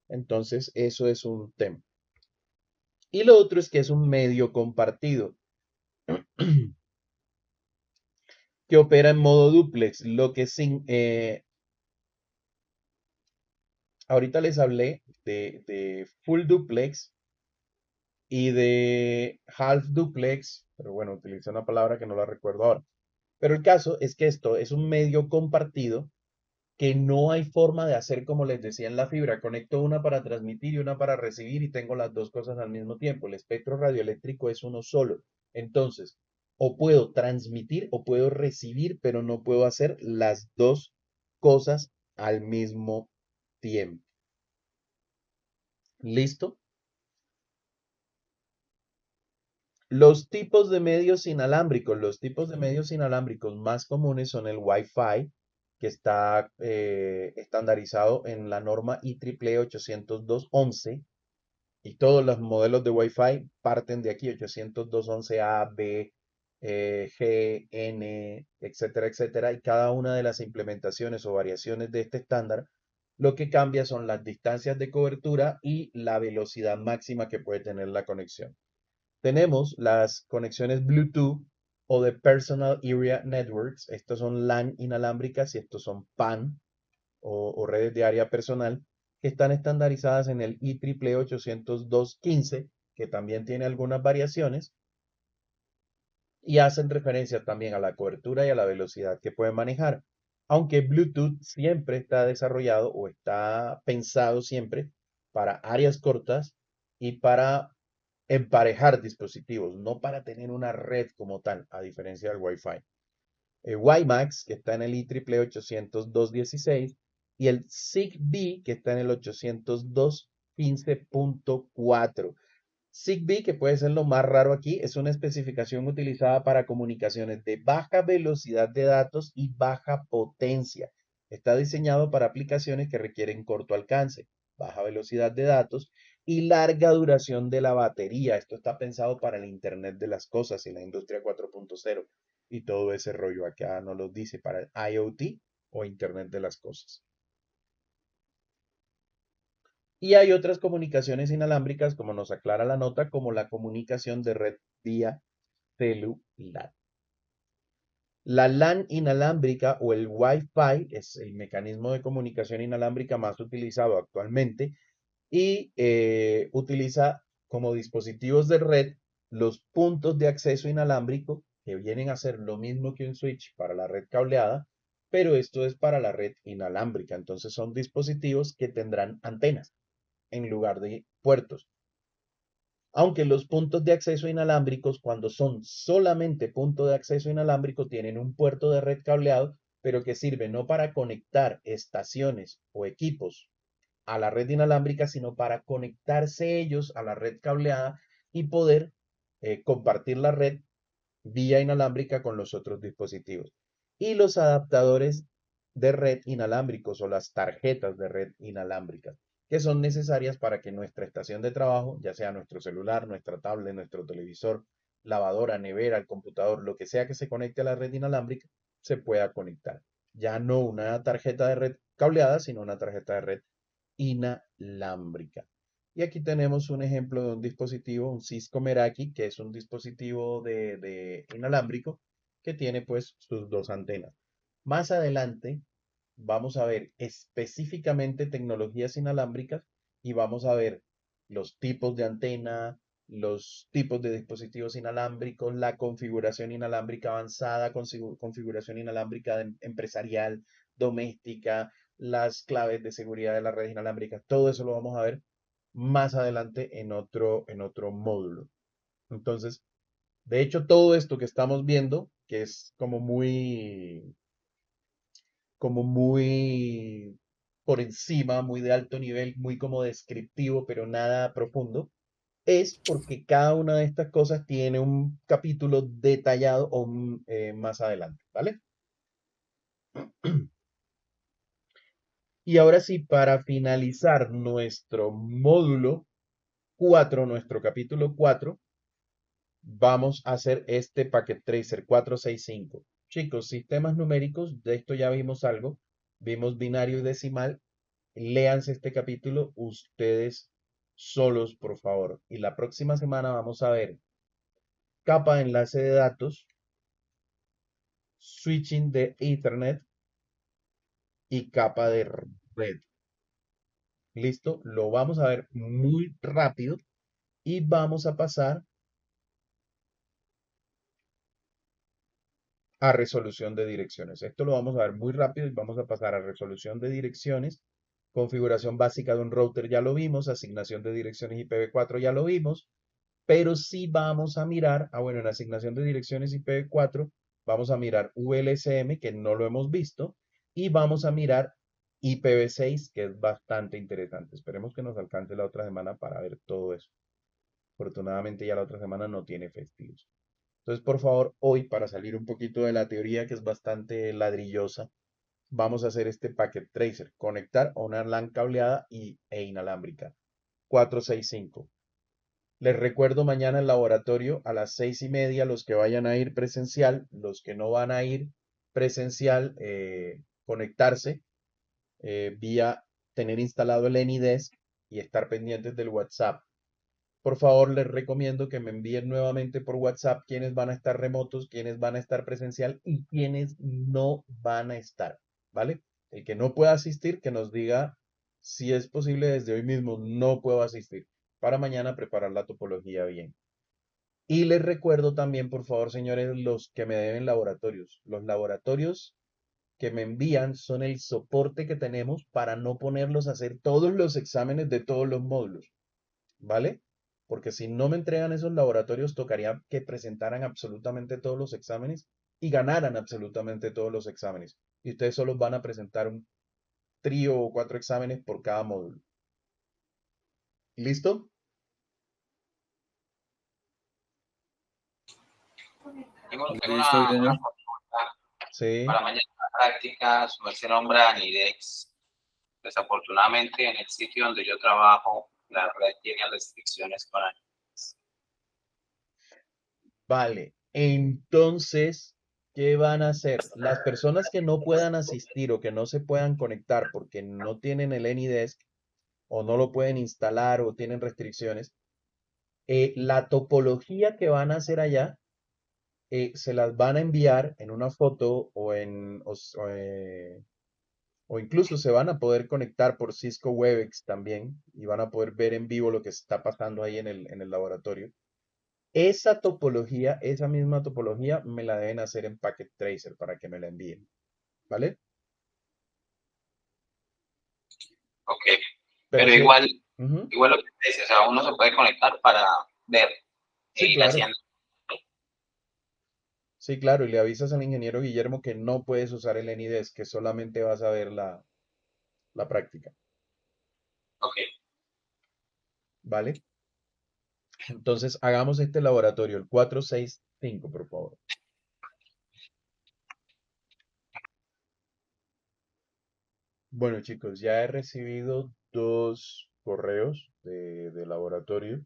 Entonces, eso es un tema. Y lo otro es que es un medio compartido que opera en modo duplex, lo que sin, ahorita les hablé de full duplex y de half duplex, pero bueno, utilicé una palabra que no la recuerdo ahora. Pero el caso es que esto es un medio compartido que no hay forma de hacer como les decía en la fibra. Conecto una para transmitir y una para recibir y tengo las dos cosas al mismo tiempo. El espectro radioeléctrico es uno solo. Entonces, o puedo transmitir o puedo recibir, pero no puedo hacer las dos cosas al mismo tiempo. ¿Listo? Los tipos de medios inalámbricos. Los tipos de medios inalámbricos más comunes son el Wi-Fi, que está estandarizado en la norma IEEE 802.11, y todos los modelos de Wi-Fi parten de aquí, 802.11a, B, G, N, etcétera, etcétera, y cada una de las implementaciones o variaciones de este estándar, lo que cambia son las distancias de cobertura y la velocidad máxima que puede tener la conexión. Tenemos las conexiones Bluetooth o de Personal Area Networks. Estos son LAN inalámbricas y estos son PAN o redes de área personal que están estandarizadas en el IEEE 802.15, que también tiene algunas variaciones y hacen referencia también a la cobertura y a la velocidad que pueden manejar. Aunque Bluetooth siempre está desarrollado o está pensado siempre para áreas cortas y para emparejar dispositivos, no para tener una red como tal, a diferencia del Wi-Fi. El WiMAX, que está en el IEEE 802.16, y el Zigbee, que está en el 802.15.4. Zigbee, que puede ser lo más raro aquí, es una especificación utilizada para comunicaciones de baja velocidad de datos y baja potencia. Está diseñado para aplicaciones que requieren corto alcance, baja velocidad de datos y larga duración de la batería. Esto está pensado para el Internet de las cosas y la industria 4.0 y todo ese rollo. Acá nos lo dice para el IoT o Internet de las cosas. Y hay otras comunicaciones inalámbricas, como nos aclara la nota, como la comunicación de red vía celular. La LAN inalámbrica o el Wi-Fi es el mecanismo de comunicación inalámbrica más utilizado actualmente y utiliza como dispositivos de red los puntos de acceso inalámbrico que vienen a ser lo mismo que un switch para la red cableada, pero esto es para la red inalámbrica. Entonces son dispositivos que tendrán antenas en lugar de puertos. Aunque los puntos de acceso inalámbricos, cuando son solamente punto de acceso inalámbrico, tienen un puerto de red cableado, pero que sirve no para conectar estaciones o equipos a la red inalámbrica, sino para conectarse ellos a la red cableada y poder compartir la red vía inalámbrica con los otros dispositivos. Y los adaptadores de red inalámbricos o las tarjetas de red inalámbricas, que son necesarias para que nuestra estación de trabajo, ya sea nuestro celular, nuestra tablet, nuestro televisor, lavadora, nevera, el computador, lo que sea que se conecte a la red inalámbrica, se pueda conectar. Ya no una tarjeta de red cableada, sino una tarjeta de red inalámbrica. Y aquí tenemos un ejemplo de un dispositivo, un Cisco Meraki, que es un dispositivo de inalámbrico que tiene pues sus dos antenas. Más adelante vamos a ver específicamente tecnologías inalámbricas y vamos a ver los tipos de antena, los tipos de dispositivos inalámbricos, la configuración inalámbrica avanzada, configuración inalámbrica empresarial, doméstica, las claves de seguridad de la red inalámbrica. Todo eso lo vamos a ver más adelante en otro módulo. Entonces, de hecho, todo esto que estamos viendo, que es como muy por encima, muy de alto nivel, muy como descriptivo, pero nada profundo, es porque cada una de estas cosas tiene un capítulo detallado o más adelante, ¿vale? Y ahora sí, para finalizar nuestro módulo 4, nuestro capítulo 4, vamos a hacer este Packet Tracer 465. Chicos, sistemas numéricos, de esto ya vimos algo, vimos binario y decimal. Léanse este capítulo ustedes solos, por favor. Y la próxima semana vamos a ver capa de enlace de datos, switching de Ethernet y capa de red. ¿Listo? Lo vamos a ver muy rápido y vamos a pasar a resolución de direcciones. Esto lo vamos a ver muy rápido y vamos a pasar a resolución de direcciones. Configuración básica de un router ya lo vimos, asignación de direcciones IPv4 ya lo vimos, pero sí vamos a mirar, bueno, en asignación de direcciones IPv4 vamos a mirar VLSM, que no lo hemos visto, y vamos a mirar IPv6, que es bastante interesante. Esperemos que nos alcance la otra semana para ver todo eso. Afortunadamente ya la otra semana no tiene festivos. Entonces, por favor, hoy, para salir un poquito de la teoría, que es bastante ladrillosa, vamos a hacer este Packet Tracer, conectar a una LAN cableada e inalámbrica. 465. Les recuerdo mañana el laboratorio a las 6:30, los que vayan a ir presencial, los que no van a ir presencial, conectarse vía tener instalado el AnyDesk y estar pendientes del WhatsApp. Por favor, les recomiendo que me envíen nuevamente por WhatsApp quiénes van a estar remotos, quiénes van a estar presencial y quiénes no van a estar, ¿vale? El que no pueda asistir, que nos diga si es posible desde hoy mismo, no puedo asistir, para mañana preparar la topología bien. Y les recuerdo también, por favor, señores, los que me deben laboratorios. Los laboratorios que me envían son el soporte que tenemos para no ponerlos a hacer todos los exámenes de todos los módulos. ¿Vale? Porque si no me entregan esos laboratorios, tocaría que presentaran absolutamente todos los exámenes y ganaran absolutamente todos los exámenes. Y ustedes solo van a presentar un trío o 4 exámenes por cada módulo. ¿Listo? Tengo Listo, una señor. consulta Sí. para mañana práctica sobre ese nombre Anidex. Desafortunadamente, en el sitio donde yo trabajo, la red tiene restricciones con Anidex. Vale. Entonces, ¿qué van a hacer? Las personas que no puedan asistir o que no se puedan conectar porque no tienen el AnyDesk o no lo pueden instalar o tienen restricciones, la topología que van a hacer allá se las van a enviar en una foto o incluso se van a poder conectar por Cisco Webex también y van a poder ver en vivo lo que está pasando ahí en el laboratorio. Esa topología, esa misma topología, me la deben hacer en Packet Tracer para que me la envíen, ¿vale? Ok, Pero pero sí, igual, ujú, igual lo que te dice, o sea, uno se puede conectar para ver e sí, ir claro. haciendo. Sí, claro, y le avisas al ingeniero Guillermo que no puedes usar el NIDES, que solamente vas a ver la práctica, Ok, ¿vale? Entonces, hagamos este laboratorio, el 465, por favor. Bueno, chicos, ya he recibido dos correos de laboratorio.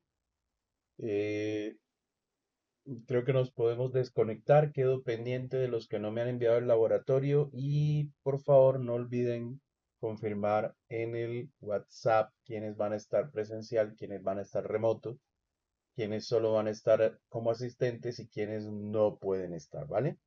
Eh, Creo que nos podemos desconectar. Quedo pendiente de los que no me han enviado el laboratorio y por favor no olviden confirmar en el WhatsApp quiénes van a estar presencial, quiénes van a estar remoto, quiénes solo van a estar como asistentes y quiénes no pueden estar, ¿vale?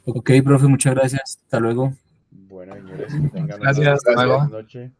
Ok, profe, muchas gracias. Hasta luego. Bueno, señores, que tengan una Gracias, hasta feliz luego. noche.